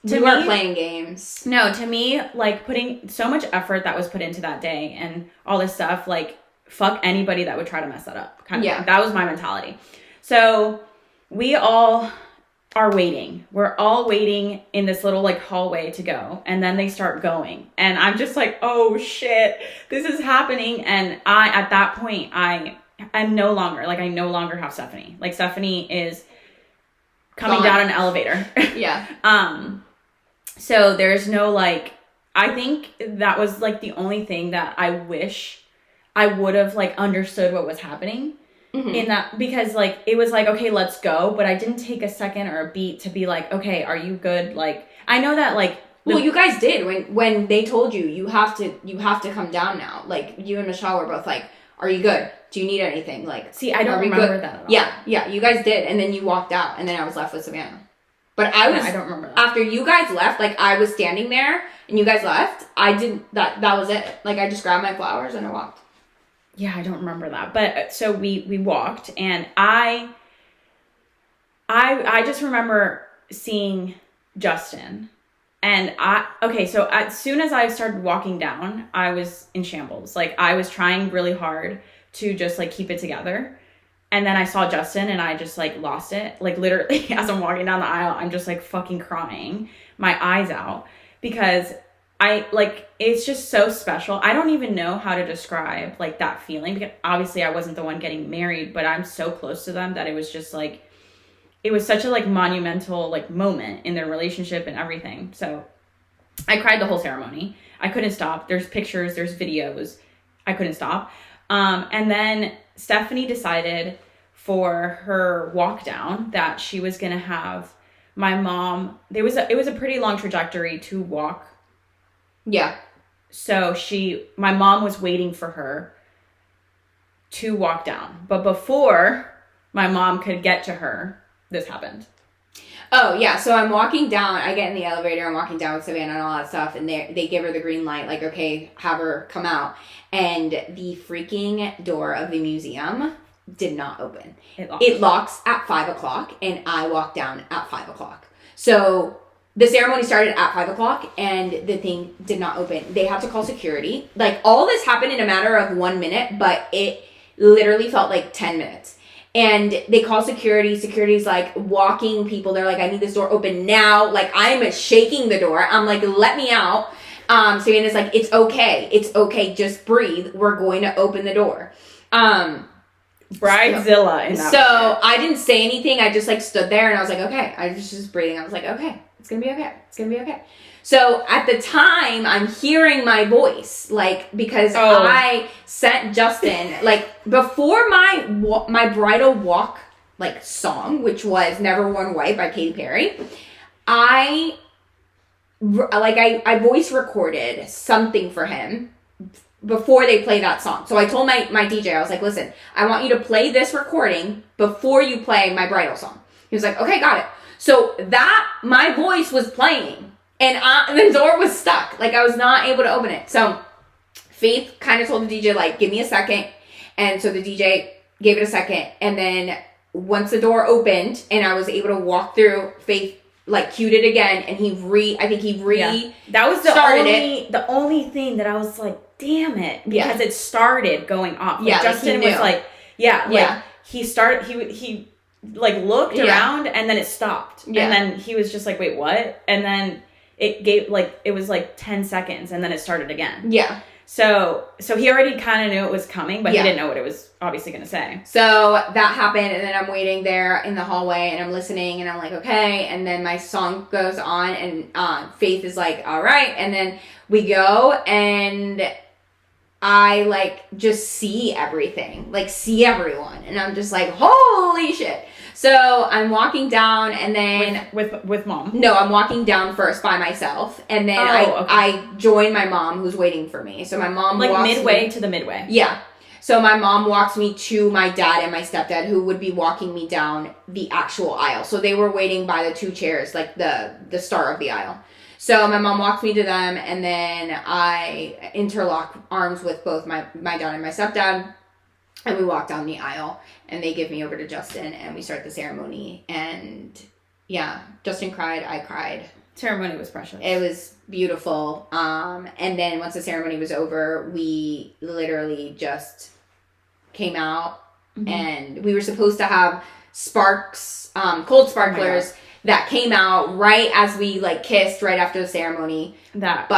we weren't playing games. No, to me, like, putting so much effort that was put into that day and all this stuff, like, fuck anybody that would try to mess that up. Kind of. Yeah. That was my mentality. So we all are waiting. We're all waiting in this little, like, hallway to go. And then they start going. And I'm just like, oh, shit, this is happening. And at that point, I'm no longer, like, I no longer have Stephanie. Like, Stephanie is coming down an elevator. Yeah. So there's no, like, I think that was, like, the only thing that I wish I would have, like, understood what was happening in that, because, like, it was like, okay, let's go. But I didn't take a second or a beat to be like, okay, are you good? Like, I know that, like, well, you guys did when they told you, you have to come down now. Like, you and Michelle were both like, are you good? Do you need anything? Like, see, I don't remember that at all. Yeah, you guys did. And then you walked out and then I was left with Savannah. But I don't remember that. After you guys left, like, I was standing there and you guys left. I didn't, that was it. Like, I just grabbed my flowers and I walked. Yeah, I don't remember that. But so we walked and I just remember seeing Justin. And so as soon as I started walking down, I was in shambles. Like, I was trying really hard to just, like, keep it together. And then I saw Justin and I just, like, lost it. Like, literally, as I'm walking down the aisle, I'm just, like, fucking crying my eyes out because it's just so special. I don't even know how to describe, like, that feeling because obviously I wasn't the one getting married, but I'm so close to them that it was just, like, it was such a, like, monumental, like, moment in their relationship and everything. So I cried the whole ceremony. I couldn't stop. There's pictures, there's videos. I couldn't stop. And then Stephanie decided for her walk down that she was going to have my mom. It was a pretty long trajectory to walk. Yeah. So my mom was waiting for her to walk down. But before my mom could get to her, this happened. Oh, yeah. So I'm walking down. I get in the elevator. I'm walking down with Savannah and all that stuff. And they give her the green light. Like, okay, have her come out. And the freaking door of the museum did not open. It locks at 5 o'clock. And I walk down at 5 o'clock. So the ceremony started at 5 o'clock. And the thing did not open. They had to call security. Like, all this happened in a matter of 1 minute. But it literally felt like 10 minutes. And they call security. Security's like walking people. They're like, I need this door open now. Like, I'm shaking the door. I'm like, let me out. Savannah's like, it's okay. It's okay. Just breathe. We're going to open the door. Bridezilla. In that so I didn't say anything. I just, like, stood there and I was like, okay. I was just breathing. I was like, okay, it's going to be okay. It's going to be okay. So at the time, I'm hearing my voice, like, because I sent Justin, like, before my bridal walk, like, song, which was Never Worn White by Katy Perry, I voice recorded something for him before they play that song. So I told my DJ, I was like, listen, I want you to play this recording before you play my bridal song. He was like, okay, got it. So my voice was playing. And the door was stuck. Like, I was not able to open it. So Faith kind of told the DJ, like, give me a second. And so the DJ gave it a second. And then once the door opened and I was able to walk through, Faith, like, cued it again. And that was the only thing that I was like, damn it. Because it started going off. Like, Justin was like, he started, he like, looked around and then it stopped. Yeah. And then he was just like, wait, what? And then it gave, like, it was like 10 seconds and then it started again. Yeah. So he already kind of knew it was coming, but he didn't know what it was obviously going to say. So that happened, and then I'm waiting there in the hallway, and I'm listening, and I'm like, okay. And then my song goes on, and Faith is like, all right. And then we go, and I like just see everything, like see everyone, and I'm just like, holy shit. So I'm walking down, and then with mom. No, I'm walking down first by myself, and then I join my mom who's waiting for me. So my mom like walks midway to the midway. Yeah. So my mom walks me to my dad and my stepdad, who would be walking me down the actual aisle. So they were waiting by the 2 chairs, like the star of the aisle. So my mom walked me to them, and then I interlock arms with both my dad and my stepdad, and we walk down the aisle, and they give me over to Justin, and we start the ceremony. And yeah, Justin cried, I cried. Ceremony was precious. It was beautiful. And then once the ceremony was over, we literally just came out, and we were supposed to have sparks, cold sparklers that came out right as we like kissed right after the ceremony. But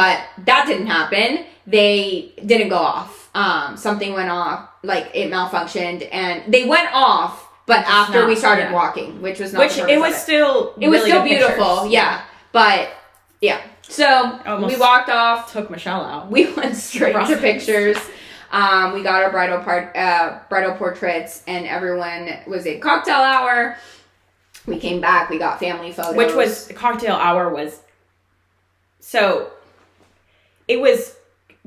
that didn't happen. They didn't go off. Something went off, like it malfunctioned, and they went off, but after we started walking, which was not it was still beautiful. Pictures. Yeah. But yeah. So we walked off, took Michelle out. We went straight to pictures. We got our bridal portraits, and everyone was a cocktail hour. We came back, we got family photos. Which was, cocktail hour was, so, it was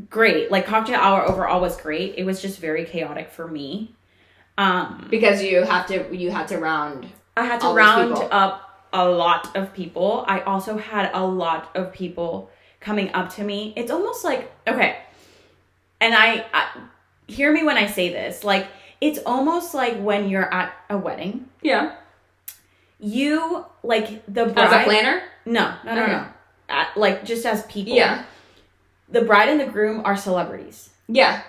great. Like, cocktail hour overall was great. It was just very chaotic for me. Because you had to round. I had to round up a lot of people. I also had a lot of people coming up to me. It's almost like, okay, and I hear me when I say this, like, it's almost like when you're at a wedding. Yeah. You, like, the bride... As a planner? No. Like, just as people. Yeah. The bride and the groom are celebrities. Yeah.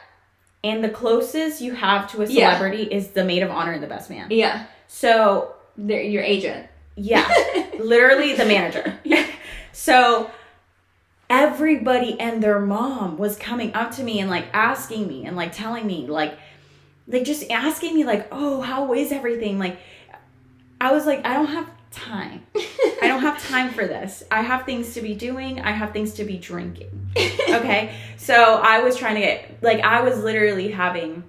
And the closest you have to a celebrity is the maid of honor and the best man. Yeah. So... They're your agent. Yeah. Literally the manager. So... everybody and their mom was coming up to me and, like, asking me and, like, telling me, like just asking me, like, oh, how is everything? Like... I was like, I don't have time. I don't have time for this. I have things to be doing. I have things to be drinking. Okay? So I was trying to get, like, I was literally having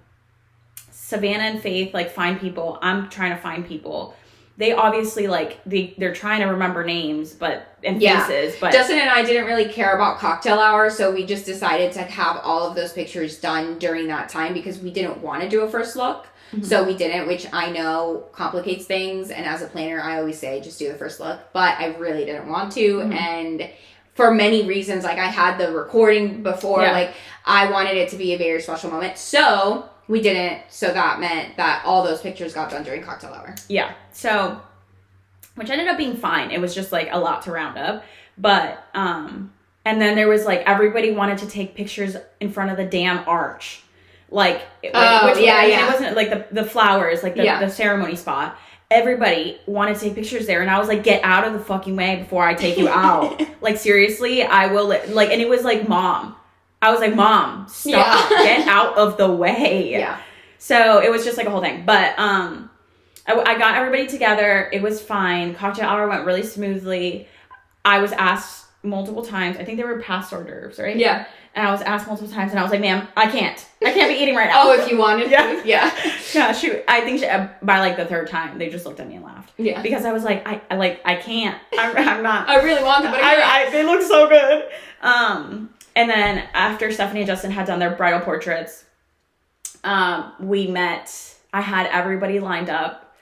Savannah and Faith, like, find people. I'm trying to find people. They obviously, like, they're trying to remember names and faces. But Justin and I didn't really care about cocktail hour, so we just decided to have all of those pictures done during that time because we didn't want to do a first look. Mm-hmm. So we didn't, which I know complicates things. And as a planner, I always say just do the first look. But I really didn't want to. Mm-hmm. And for many reasons, like I had the recording before. Yeah. Like I wanted it to be a very special moment. So we didn't. So that meant that all those pictures got done during cocktail hour. Yeah. So, which ended up being fine. It was just like a lot to round up. But, and then there was like everybody wanted to take pictures in front of the damn arch. Like, it wasn't like the flowers, like the ceremony spot. Everybody wanted to take pictures there, and I was like, get out of the fucking way before I take you out. Like, seriously, I will, like, and it was like, Mom. I was like, Mom, stop, get out of the way. Yeah. So it was just like a whole thing. But, I got everybody together. It was fine. Cocktail hour went really smoothly. I was asked multiple times. I think they were past hors d'oeuvres, right? Yeah. And I was asked multiple times, and I was like, ma'am, I can't be eating right now. Oh, if you wanted to? Yeah. Yeah. Shoot. I think by like the third time, they just looked at me and laughed. Yeah. Because I was like, I can't. I'm not. I really want to, but they look so good. And then after Stephanie and Justin had done their bridal portraits, we met. I had everybody lined up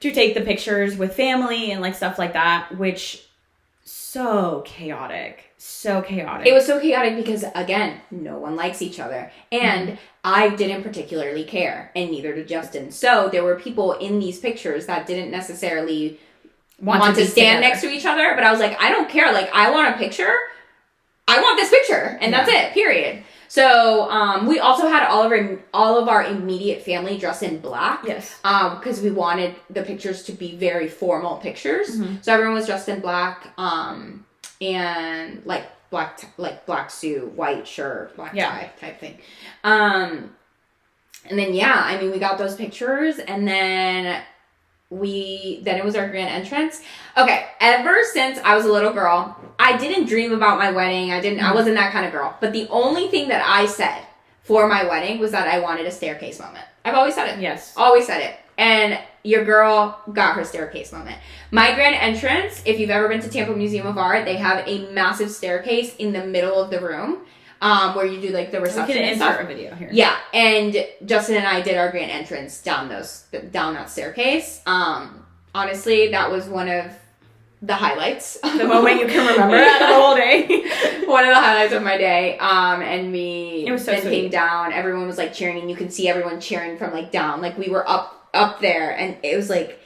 to take the pictures with family and like stuff like that, which so chaotic. It was so chaotic because, again, no one likes each other. And I didn't particularly care, and neither did Justin. So there were people in these pictures that didn't necessarily want to stand next to each other. But I was like, I don't care. Like, I want a picture. I want this picture. And that's it, period. So we also had all of our immediate family dressed in black. Yes. Because we wanted the pictures to be very formal pictures. Mm-hmm. So everyone was dressed in black. And like black suit, white shirt, black tie type thing. And then we got those pictures, and then it was our grand entrance. Okay, ever since I was a little girl, I didn't dream about my wedding. I wasn't that kind of girl. But the only thing that I said for my wedding was that I wanted a staircase moment. I've always said it. Yes. Always said it. And your girl got her staircase moment. My grand entrance, if you've ever been to Tampa Museum of Art, they have a massive staircase in the middle of the room where you do like the reception. We can and insert stuff. a video here. Yeah, and Justin and I did our grand entrance down that staircase. Honestly, that was one of the highlights. The moment you can remember out of the whole day. One of the highlights of my day. And me it was so then sweet. came down. Everyone was like cheering, and you could see everyone cheering from like down. Like we were up there, and it was like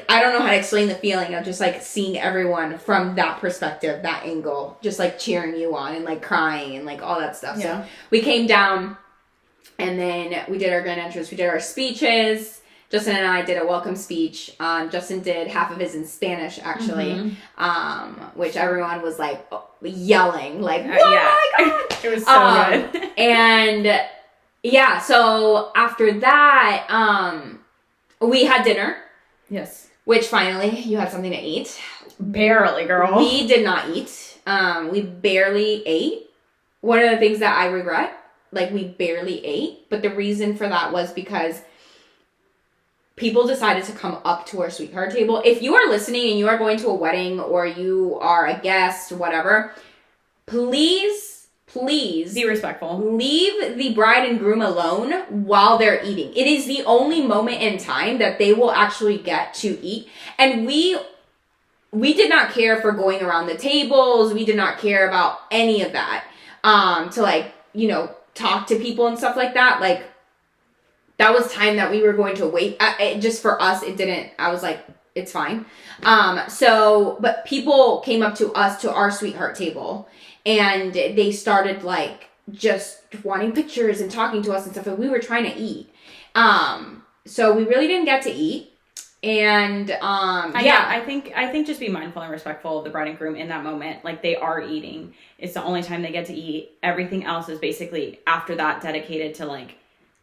I don't know how to explain the feeling of just like seeing everyone from that perspective, that angle, just like cheering you on and like crying and like all that stuff. Yeah. So we came down, and then we did our grand entrance. We did our speeches. Justin and I did a welcome speech. Justin did half of his in Spanish, actually, which everyone was like yelling, like, "Oh my God!" It was so good. And yeah, so after that, we had dinner. Yes. Which finally, you had something to eat. Barely, girl. We did not eat. We barely ate. One of the things that I regret, like we barely ate, but the reason for that was because people decided to come up to our sweetheart table. If you are listening and you are going to a wedding or you are a guest, whatever, please be respectful. Leave the bride and groom alone while they're eating. It is the only moment in time that they will actually get to eat. And we did not care for going around the tables. We did not care about any of that. To like, talk to people and stuff like that. Like, that was time that we were going to wait. Just for us, it didn't. I was like, it's fine. But people came up to us, to our sweetheart table, and they started like just wanting pictures and talking to us and stuff. And we were trying to eat. So we really didn't get to eat. And I think just be mindful and respectful of the bride and groom in that moment. Like, they are eating. It's the only time they get to eat. Everything else is basically after that dedicated to like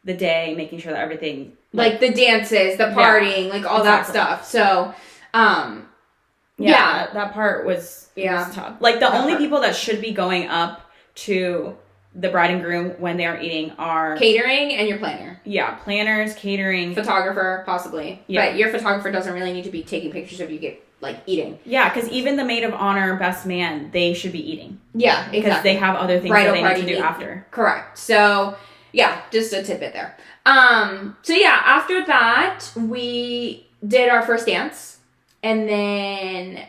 the day, making sure that everything like the dances, the partying, like all that stuff. So that part was tough. Like, the only people that should be going up to the bride and groom when they are eating are catering and your planner. Yeah, planners, catering, photographer, possibly. Yeah. But your photographer doesn't really need to be taking pictures of you get like eating. Yeah, because even the maid of honor, best man, they should be eating. Yeah, exactly. Because they have other things that they need to do after. Correct. So yeah, just a tidbit there. So yeah, after that we did our first dance, and then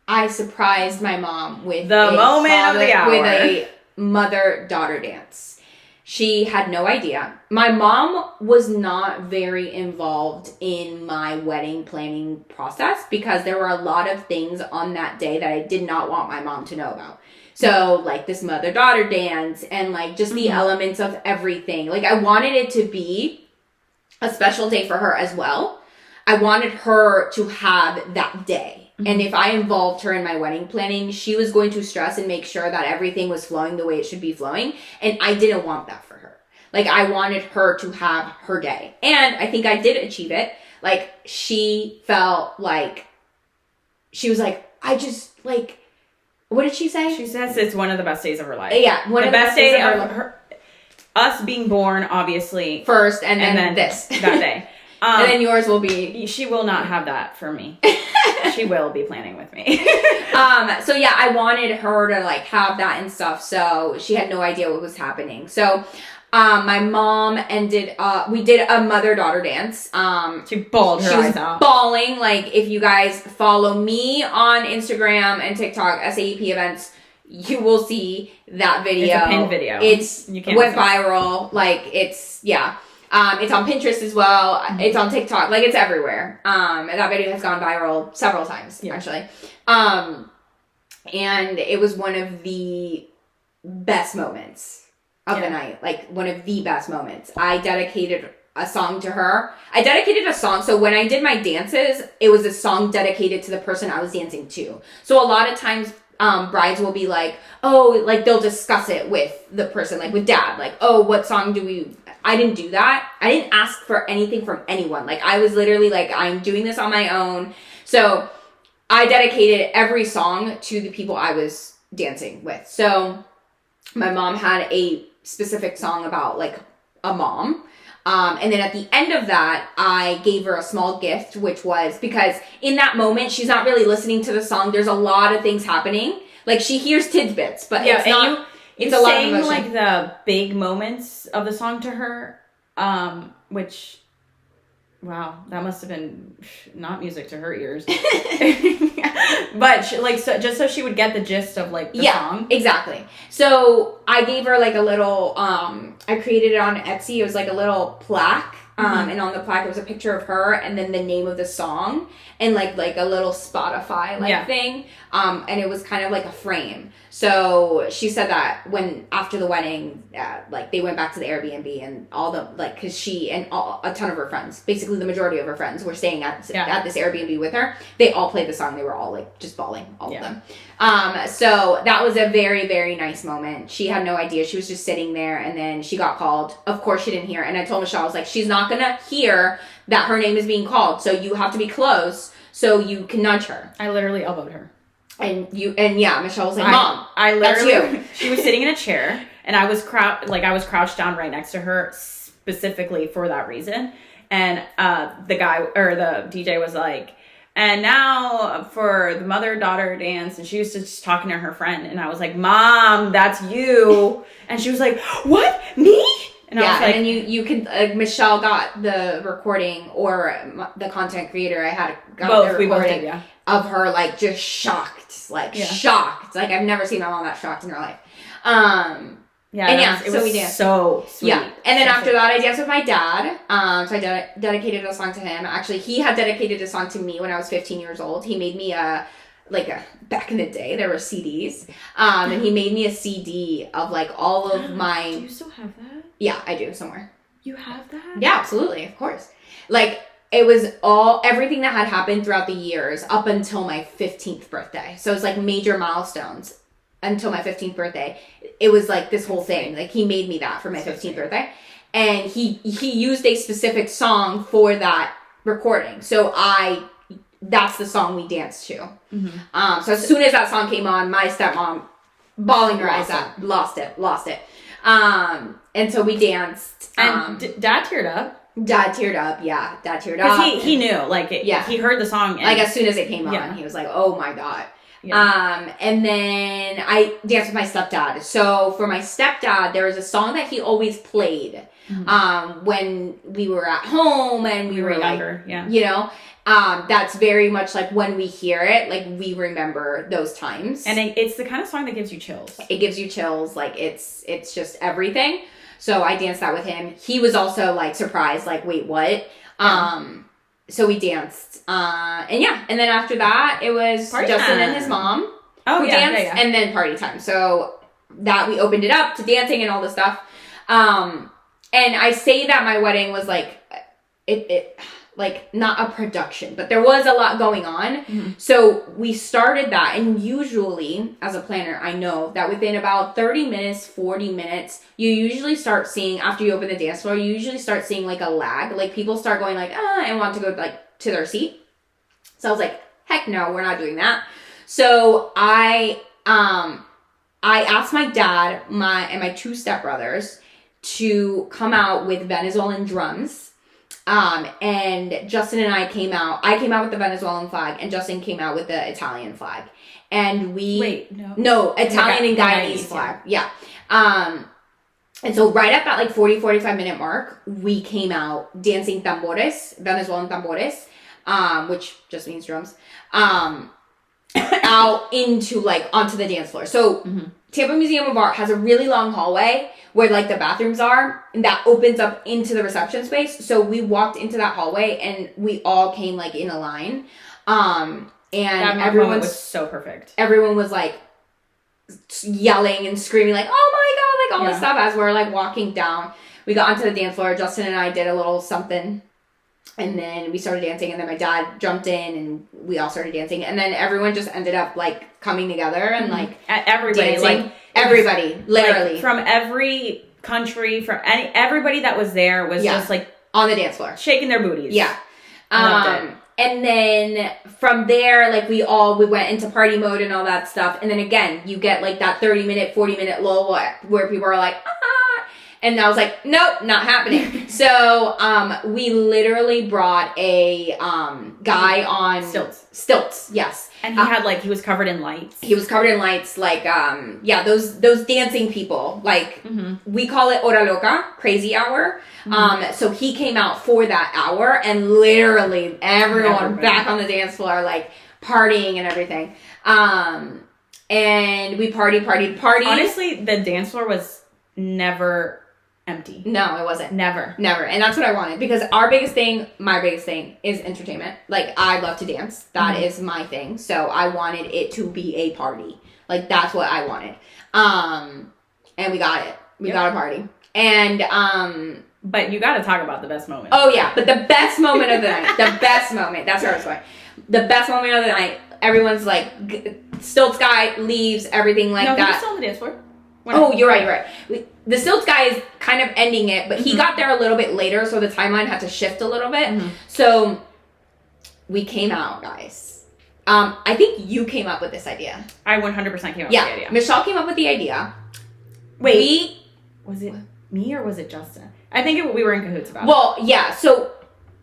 I surprised my mom with the moment of the hour. With a mother-daughter dance. She had no idea. My mom was not very involved in my wedding planning process because there were a lot of things on that day that I did not want my mom to know about. So, like, this mother-daughter dance and, like, just the elements of everything. Like, I wanted it to be a special day for her as well. I wanted her to have that day. And if I involved her in my wedding planning, she was going to stress and make sure that everything was flowing the way it should be flowing. And I didn't want that for her. Like, I wanted her to have her day. And I think I did achieve it. Like, she felt like, she was like, I just, like, what did she say? She says it's one of the best days of her life. Yeah, one of the best days of her life. Us being born, obviously. First, and then this. That day. And then yours will be... She will not have that for me. She will be planning with me. So yeah, I wanted her to like have that and stuff. So she had no idea what was happening. So my mom we did a mother-daughter dance. She bawled her eyes out. Bawling. Like, if you guys follow me on Instagram and TikTok, SAEP events, you will see that video. It's a pinned video. It went viral. Like, it's on Pinterest as well. Mm-hmm. It's on TikTok. Like, it's everywhere. And that video has gone viral several times, actually. And it was one of the best moments of the night. Like, one of the best moments. I dedicated a song to her. So when I did my dances, it was a song dedicated to the person I was dancing to. So a lot of times, brides will be like, oh, like, they'll discuss it with the person, like with dad, like, oh, what song I didn't do that. I didn't ask for anything from anyone. Like, I was literally like, I'm doing this on my own. So I dedicated every song to the people I was dancing with. So my mom had a specific song about like a mom. And then at the end of that, I gave her a small gift, which was because in that moment, she's not really listening to the song. There's a lot of things happening. Like she hears tidbits, but it's not. It's a lot of emotion. Like the big moments of the song to her, which, wow, that must have been not music to her ears. But just so she would get the gist of like the song. Exactly. So I gave her like a little. I created it on Etsy. It was like a little plaque. And on the plaque it was a picture of her and then the name of the song and like a little Spotify thing. And it was kind of like a frame. So she said that when after the wedding, like they went back to the Airbnb and all the like because she and a ton of her friends, basically the majority of her friends, were staying at this Airbnb with her. They all played the song. They were all like just bawling, all of them. So that was a very, very nice moment. She had no idea. She was just sitting there and then she got called. Of course she didn't hear. And I told Michelle, I was like, she's not gonna hear that her name is being called. So you have to be close so you can nudge her. I literally elbowed her. And Michelle was like, Mom, I literally, that's you. She was sitting in a chair and I was crouched down right next to her specifically for that reason. And the guy or the DJ was like, and now for the mother-daughter dance. And she was just talking to her friend. And I was like, Mom, that's you. And she was like, what? Me? And I was like, and you can, Michelle got the recording or the content creator. I had got both, the recording we both did, of her like just shocked. Shocked. Like I've never seen my mom that shocked in her life. It was so sweet. Yeah. And then after that, I danced with my dad. So I dedicated a song to him. Actually, he had dedicated a song to me when I was 15 years old. He made me back in the day, there were CDs. And he made me a CD of like all of my... Do you still have that? Yeah, I do somewhere. You have that? Yeah, absolutely. Of course. Like, it was everything that had happened throughout the years up until my 15th birthday. So it was like major milestones until my 15th birthday. It was like this whole thing. Like he made me that for my 15th birthday. And he used a specific song for that recording. So that's the song we danced to. Mm-hmm. So as soon as that song came on, my stepmom bawling her eyes out, lost it. And so we danced. And Dad teared up. Dad teared up. Because he knew, he heard the song. And as soon as it came on, he was like, oh my God. Yeah. And then I danced with my stepdad. So for my stepdad, there was a song that he always played, when we were at home and we were younger. That's very much like when we hear it, like we remember those times. And it's the kind of song that gives you chills. It gives you chills. Like it's just everything. So I danced that with him. He was also like surprised, like, wait, what? So we danced. And then after that, it was party Justin time. And his mom who danced, and then party time. So that we opened it up to dancing and all this stuff. And I say that my wedding was like, it like not a production, but there was a lot going on. Mm-hmm. So we started that, and usually as a planner, I know that within about 30 minutes, 40 minutes, you usually start seeing, after you open the dance floor, you usually start seeing like a lag. Like people start going like, and want to go like to their seat. So I was like, heck no, we're not doing that. So I asked my dad, and my two stepbrothers to come out with Venezuelan drums. And Justin and I came out with the Venezuelan flag, and Justin came out with the Italian flag. And Italian and Guyanese flag. Yeah. And so right at that 40-45 minute mark, we came out dancing tambores, Venezuelan tambores, which just means drums, out onto the dance floor. So Tampa Museum of Art has a really long hallway where the bathrooms are, and that opens up into the reception space. So we walked into that hallway and we all came in a line. And everyone was so perfect. Everyone was yelling and screaming oh my God, all this stuff as we're walking down. We got onto the dance floor. Justin and I did a little something, and then we started dancing, and then my dad jumped in and we all started dancing, and then everyone just ended up coming together and everybody dancing. Everybody, literally. From every country, everybody that was there was just on the dance floor. Shaking their booties. Yeah. And then from there, we went into party mode and all that stuff. And then again, you get that 30-minute, 40-minute lull where people are And I was like, nope, not happening. So we literally brought a guy on stilts, yes. And he was covered in lights. He was covered in lights, like those dancing people. Like we call it Hora Loca, crazy hour. So he came out for that hour, and literally everyone back on the dance floor, like partying and everything. And we partied. Honestly, the dance floor was never empty. No, it wasn't. Never. And that's what I wanted, because my biggest thing is entertainment. Like, I love to dance. That is my thing. So I wanted it to be a party. Like, that's what I wanted. And we got it. We got a party. And, but you got to talk about the best moment. Oh, yeah. But the best moment of the night, that's where I was going. The best moment of the night, everyone's like, Stilts guy leaves, everything like that. No, he was still on the dance floor. You're right. The Stilts guy is kind of ending it, but he got there a little bit later, so the timeline had to shift a little bit. So we came out, guys. I think you came up with this idea. I 100% came up with the idea. Michelle came up with the idea. Wait, was it me or was it Justin? I think we were in cahoots about it. Well, yeah, so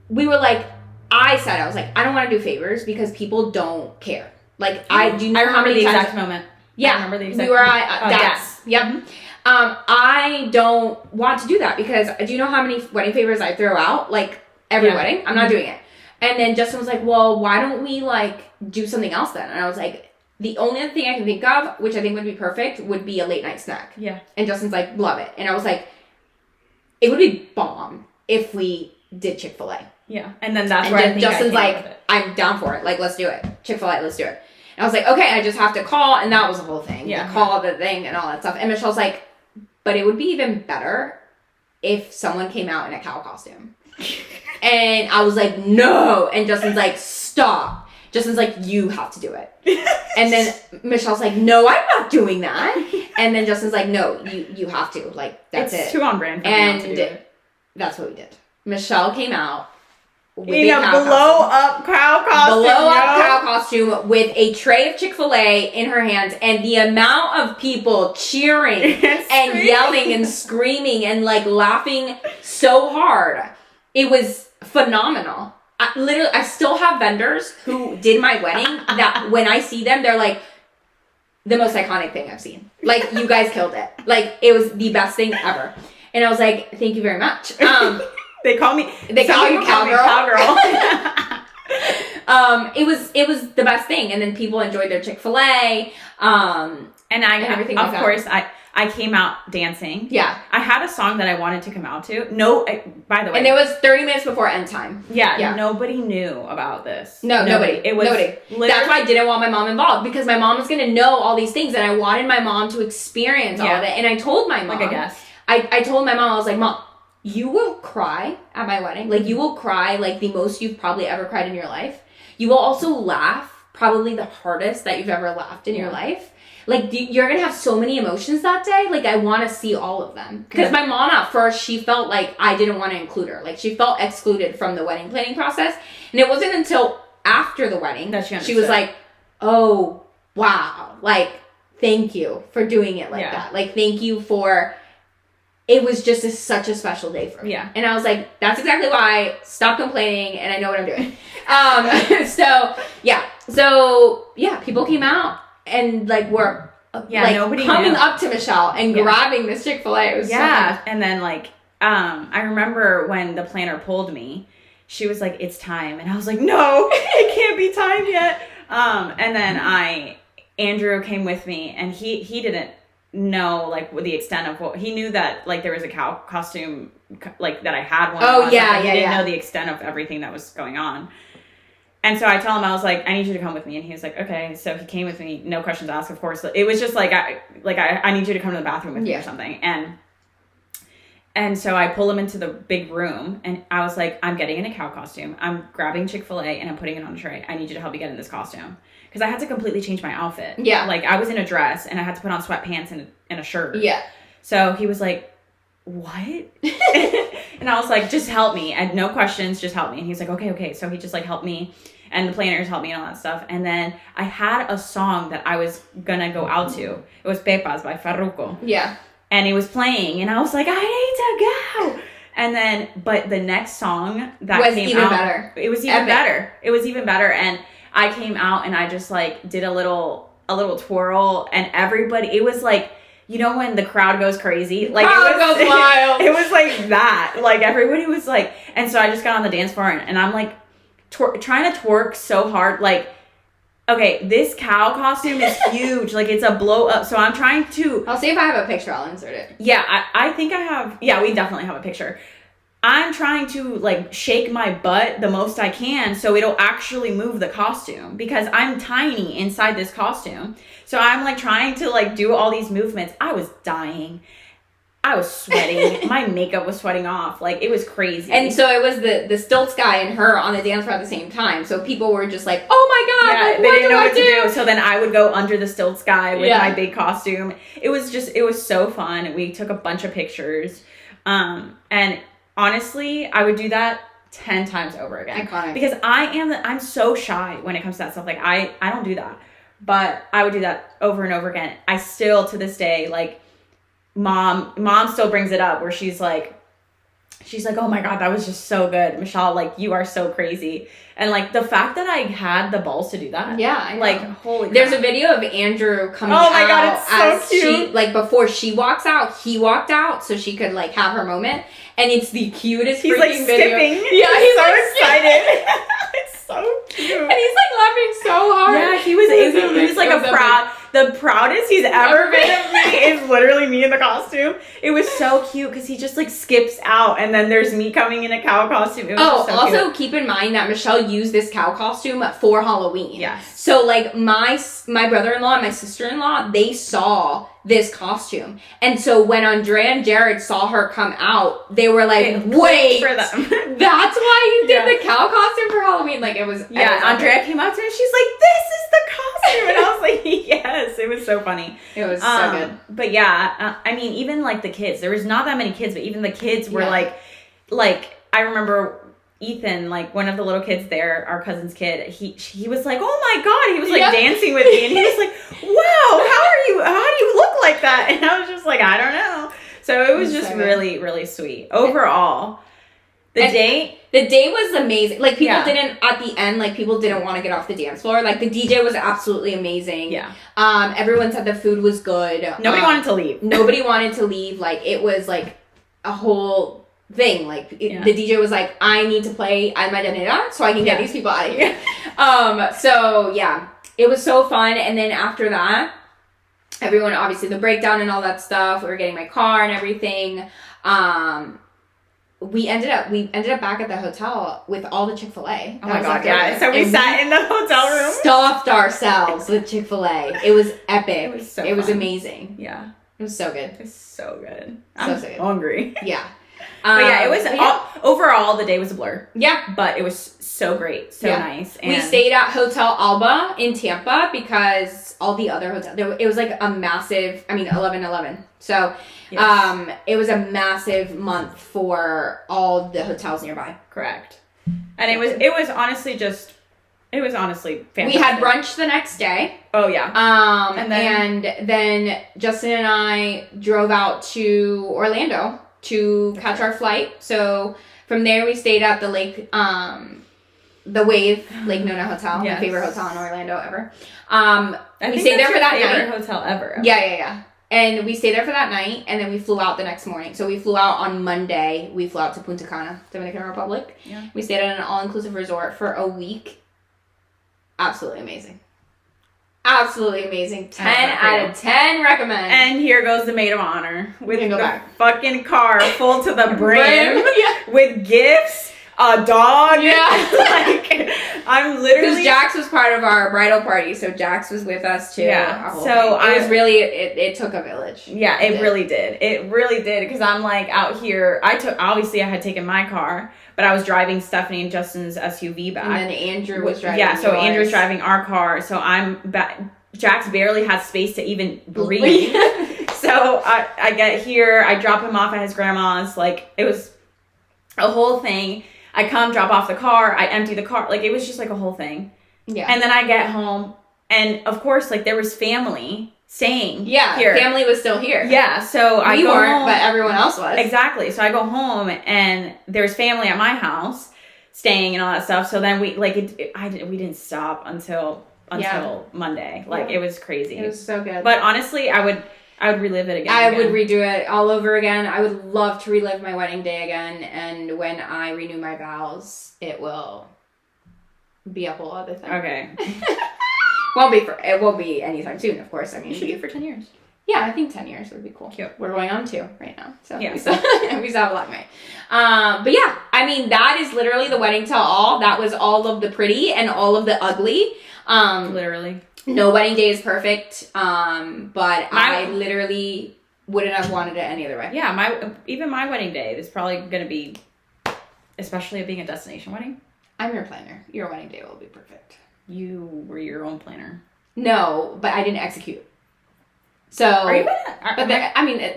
we were like, I was like, I don't want to do favors because people don't care. Like, I remember the exact moment. Yeah, I remember the exact we were at Dax. Yep. I don't want to do that because do you know how many wedding favors I throw out? Like, every wedding? I'm not doing it. And then Justin was like, well, why don't we, like, do something else then? And I was like, the only other thing I can think of, which I think would be perfect, would be a late night snack. Yeah. And Justin's like, love it. And I was like, it would be bomb if we did Chick-fil-A. Yeah. And then that's where I think Justin's like, I'm down for it. Like, let's do it. Chick-fil-A, let's do it. And I was like, okay, I just have to call. And that was the whole thing. Yeah. Call the thing and all that stuff. And Michelle's like, but it would be even better if someone came out in a cow costume. And I was like, no. And Justin's like, stop. Justin's like, you have to do it. And then Michelle's like, no, I'm not doing that. And then Justin's like, no, you have to. Like, that's it's it. too on brand for me to do it. That's what we did. Michelle came out in a blow-up cow costume with a tray of Chick-fil-A in her hands, and the amount of people cheering and yelling and screaming and like laughing so hard, it was phenomenal. I still have vendors who did my wedding that when I see them, they're like, the most iconic thing I've seen. Like, you guys killed it. Like, it was the best thing ever. And I was like, thank you very much. They call you cowgirl. It was the best thing, and then people enjoyed their Chick-fil-A. And everything. Of course, I came out dancing. Yeah, I had a song that I wanted to come out to. No, by the way, and it was 30 minutes before end time. Yeah. Nobody knew about this. No, nobody. It was nobody. That's why I didn't want my mom involved, because my mom was gonna know all these things, and I wanted my mom to experience all of it. And I told my mom, like, I guess I told my mom, I was like, Mom, you will cry at my wedding. Like, you will cry like the most you've probably ever cried in your life. You will also laugh probably the hardest that you've ever laughed in your life. Like, you're going to have so many emotions that day. Like, I want to see all of them. Because my mom, at first, she felt like I didn't want to include her. Like, she felt excluded from the wedding planning process. And it wasn't until after the wedding that she was like, oh, wow. Like, thank you for doing it like that. Like, thank you for... It was just such a special day for me. Yeah. And I was like, that's exactly why. Stop complaining, and I know what I'm doing. So, people came out and, like, were nobody coming knew. Up to Michelle and grabbing this Chick-fil-A. It was so fun. And then, like, I remember when the planner pulled me, she was like, it's time. And I was like, no, it can't be time yet. And then Andrew came with me, and he didn't know, like, the extent of what he knew, that, like, there was a cow costume, like, that I had one. Oh, yeah, he didn't know the extent of everything that was going on. And so I tell him, I was like, I need you to come with me. And he was like, okay. So he came with me, no questions asked, of course. It was just like, I need you to come to the bathroom with me or something. And so I pull him into the big room, and I was like, I'm getting in a cow costume. I'm grabbing Chick-fil-A, and I'm putting it on a tray. I need you to help me get in this costume. Because I had to completely change my outfit. Yeah. Like, I was in a dress, and I had to put on sweatpants and a shirt. Yeah. So he was like, what? And I was like, just help me. I had no questions, just help me. And he's like, okay. So he just, like, helped me. And the planners helped me and all that stuff. And then I had a song that I was gonna go out to. It was Pepas by Farruko. Yeah. and it was playing, and I was like, I need to go. And then, but the next song that was came even out, better. it was even Epic. better. It was even better. And I came out and I just like did a little twirl, and everybody, it was like, you know, when the crowd goes crazy, like Crowd goes wild. It was like that. Like everybody was like, and so I just got on the dance floor and I'm like trying to twerk so hard. Like, okay, this cow costume is huge. Like it's a blow up. So I'm trying to. I'll see if I have a picture. I'll insert it. Yeah, I think I have. Yeah, we definitely have a picture. I'm trying to like shake my butt the most I can so it'll actually move the costume, because I'm tiny inside this costume. So I'm like trying to like do all these movements. I was dying. I was sweating. My makeup was sweating off. Like it was crazy. And so it was the stilts guy and her on the dance floor at the same time. So people were just like, "Oh my god!" Yeah, like, they what didn't know I what to do. So then I would go under the stilts guy with Yeah. my big costume. It was so fun. We took a bunch of pictures. And honestly, I would do that 10 times over again. Iconic. Because I'm so shy when it comes to that stuff. Like I don't do that. But I would do that over and over again. I still to this day, like mom still brings it up where she's like, "Oh my god, that was just so good. Michelle, like you are so crazy." And like the fact that I had the balls to do that. Yeah, I know. Like holy crap. There's a video of Andrew coming Oh my out God, it's so as cute. she, like before she walks out, he walked out so she could like have her moment. And it's the cutest He's freaking like video. skipping. Yeah, he's so like, excited. It's so cute. And he's like laughing so hard. Yeah, he was like It was the proudest he's ever been of me is literally me in the costume. It was so cute because he just like skips out, and then there's me coming in a cow costume. It was Oh, just so also cute. keep in mind that Michelle used this cow costume for Halloween. Yes. So like my brother-in-law and my sister-in-law, they saw this costume. And so when Andrea and Jared saw her come out, they were like, It wait, for them. that's why you did Yeah. the cow costume for Halloween? Like it was. Yeah, it was Andrea came up to me and she's like, "This is the costume," and I was like, "Yes." It was so funny. It was so good. But yeah, I mean, even like the kids, there was not that many kids, but even the kids were Yeah. like I remember Ethan, like one of the little kids there, our cousin's kid, he was like, "Oh my god," he was like Yeah. dancing with me, and he was like, "Wow, how do you look like that?" And I was just like, I don't know. So it was It was just so good. really, really sweet. Overall, the And- date, The day was amazing. Like people Yeah. didn't at the end. Like people didn't want to get off the dance floor. Like the DJ was absolutely amazing. yeah, Everyone said the food was good. nobody wanted to leave. Nobody wanted to leave. Like it was like a whole thing. Like Yeah. the DJ was like, "I need to play Alma Llanera so I can get Yeah. these people out of here." So yeah, it was so fun. And then after that, everyone obviously the breakdown and all that stuff. We were getting my car and everything. We ended up back at the hotel with all the Chick-fil-A. Oh my god, yeah. So we sat in the hotel room. Stuffed ourselves with Chick-fil-A. It was epic. It was so It was fun. amazing. Yeah, It was so good. it's so good. So I'm good. hungry. Yeah. But yeah, it was but yeah. overall the day was a blur, Yeah. but it was so great, so Yeah. nice. We stayed at Hotel Alba in Tampa because all the other hotels, it was like a massive, 11/11. So, Yes. it was a massive month for all the hotels nearby. Correct. And it was honestly fantastic. We had brunch the next day. Oh yeah. And then Justin and I drove out to Orlando to catch our flight. So from there we stayed at the Lake Lake Nona Hotel, Yes. my favorite hotel in Orlando ever. I We think stayed there that's for your that favorite night. hotel ever. Yeah. And we stayed there for that night, and then we flew out the next morning. So we flew out on Monday. We flew out to Punta Cana, Dominican Republic. Yeah. We stayed at an all-inclusive resort for a week. Absolutely amazing. Absolutely amazing. 10 out of 10 recommend. And here goes the maid of honor with can go the back. fucking car full to the brim Yeah. with gifts, a dog. Yeah. Like I'm Because literally Jax was part of our bridal party, so Jax was with us too. Yeah, Our whole so thing. It was really it took a village. Yeah, It it did. really did. It really did because I'm like out here. I had taken my car, but I was driving Stephanie and Justin's SUV back. And then Andrew was driving. Yeah, so yours. Andrew's driving our car, so I'm back. Jax barely has space to even breathe. So I get here, I drop him off at his grandma's. Like it was a whole thing. I come drop off the car, I empty the car. Like it was just like a whole thing. Yeah. And then I get home, and of course, like there was family staying Yeah, here. family was still here. Yeah, so I We go weren't, home. but everyone else was. Exactly. So I go home and there's family at my house staying and all that stuff. So then we like we didn't stop until Monday. Like it was crazy. It was so good. But honestly, I would relive it again. I would redo it all over again. I would love to relive my wedding day again. And when I renew my vows, it will be a whole other thing. Okay. It won't be anytime soon, of course. I mean, You should do it for 10 years. Yeah, I think 10 years would be cool. Cute. We're going on 2 right now. So Yeah. we still have a lot to make. But yeah, I mean, that is literally the wedding tell all. That was all of the pretty and all of the ugly. Literally. No wedding day is perfect. But I literally wouldn't have wanted it any other way. Yeah, my wedding day is probably going to be, especially it being a destination wedding. I'm your planner. Your wedding day will be perfect. You were your own planner. No, but I didn't execute. So, Are you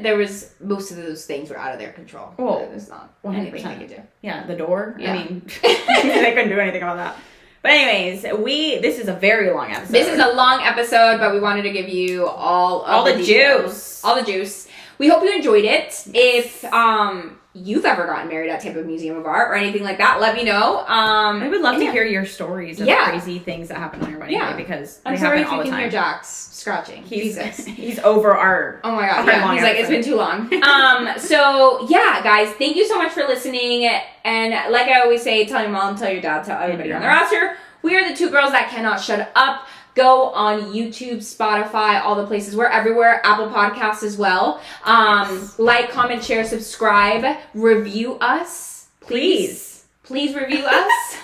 there was most of those things were out of their control. Oh, there's not 100%. anything they could do. Yeah, the door. Yeah. I mean, they couldn't do anything about that. But anyways, this is a very long episode. This is a long episode, but we wanted to give you all the juice. All the juice. We hope you enjoyed it. If you've ever gotten married at Tampa Museum of Art or anything like that, let me know. I would love to hear your stories of crazy things that happen on your wedding day because I'm they sorry happen if all you the can hear time. Jax scratching. He's over our. Oh my god! our Yeah, long he's like, it's episode. been too long. So yeah, guys, thank you so much for listening. And like I always say, tell your mom, tell your dad, tell everybody on the roster. We are the 2 girls that cannot shut up. Go on YouTube, Spotify, all the places. We're everywhere. Apple Podcasts as well. Yes. Like, comment, share, subscribe, review us, please. Please review us.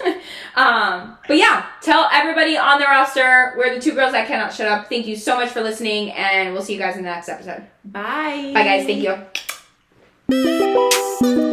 But yeah, tell everybody on the roster. We're the 2 girls that cannot shut up. Thank you so much for listening, and we'll see you guys in the next episode. Bye. Bye, guys. Thank you.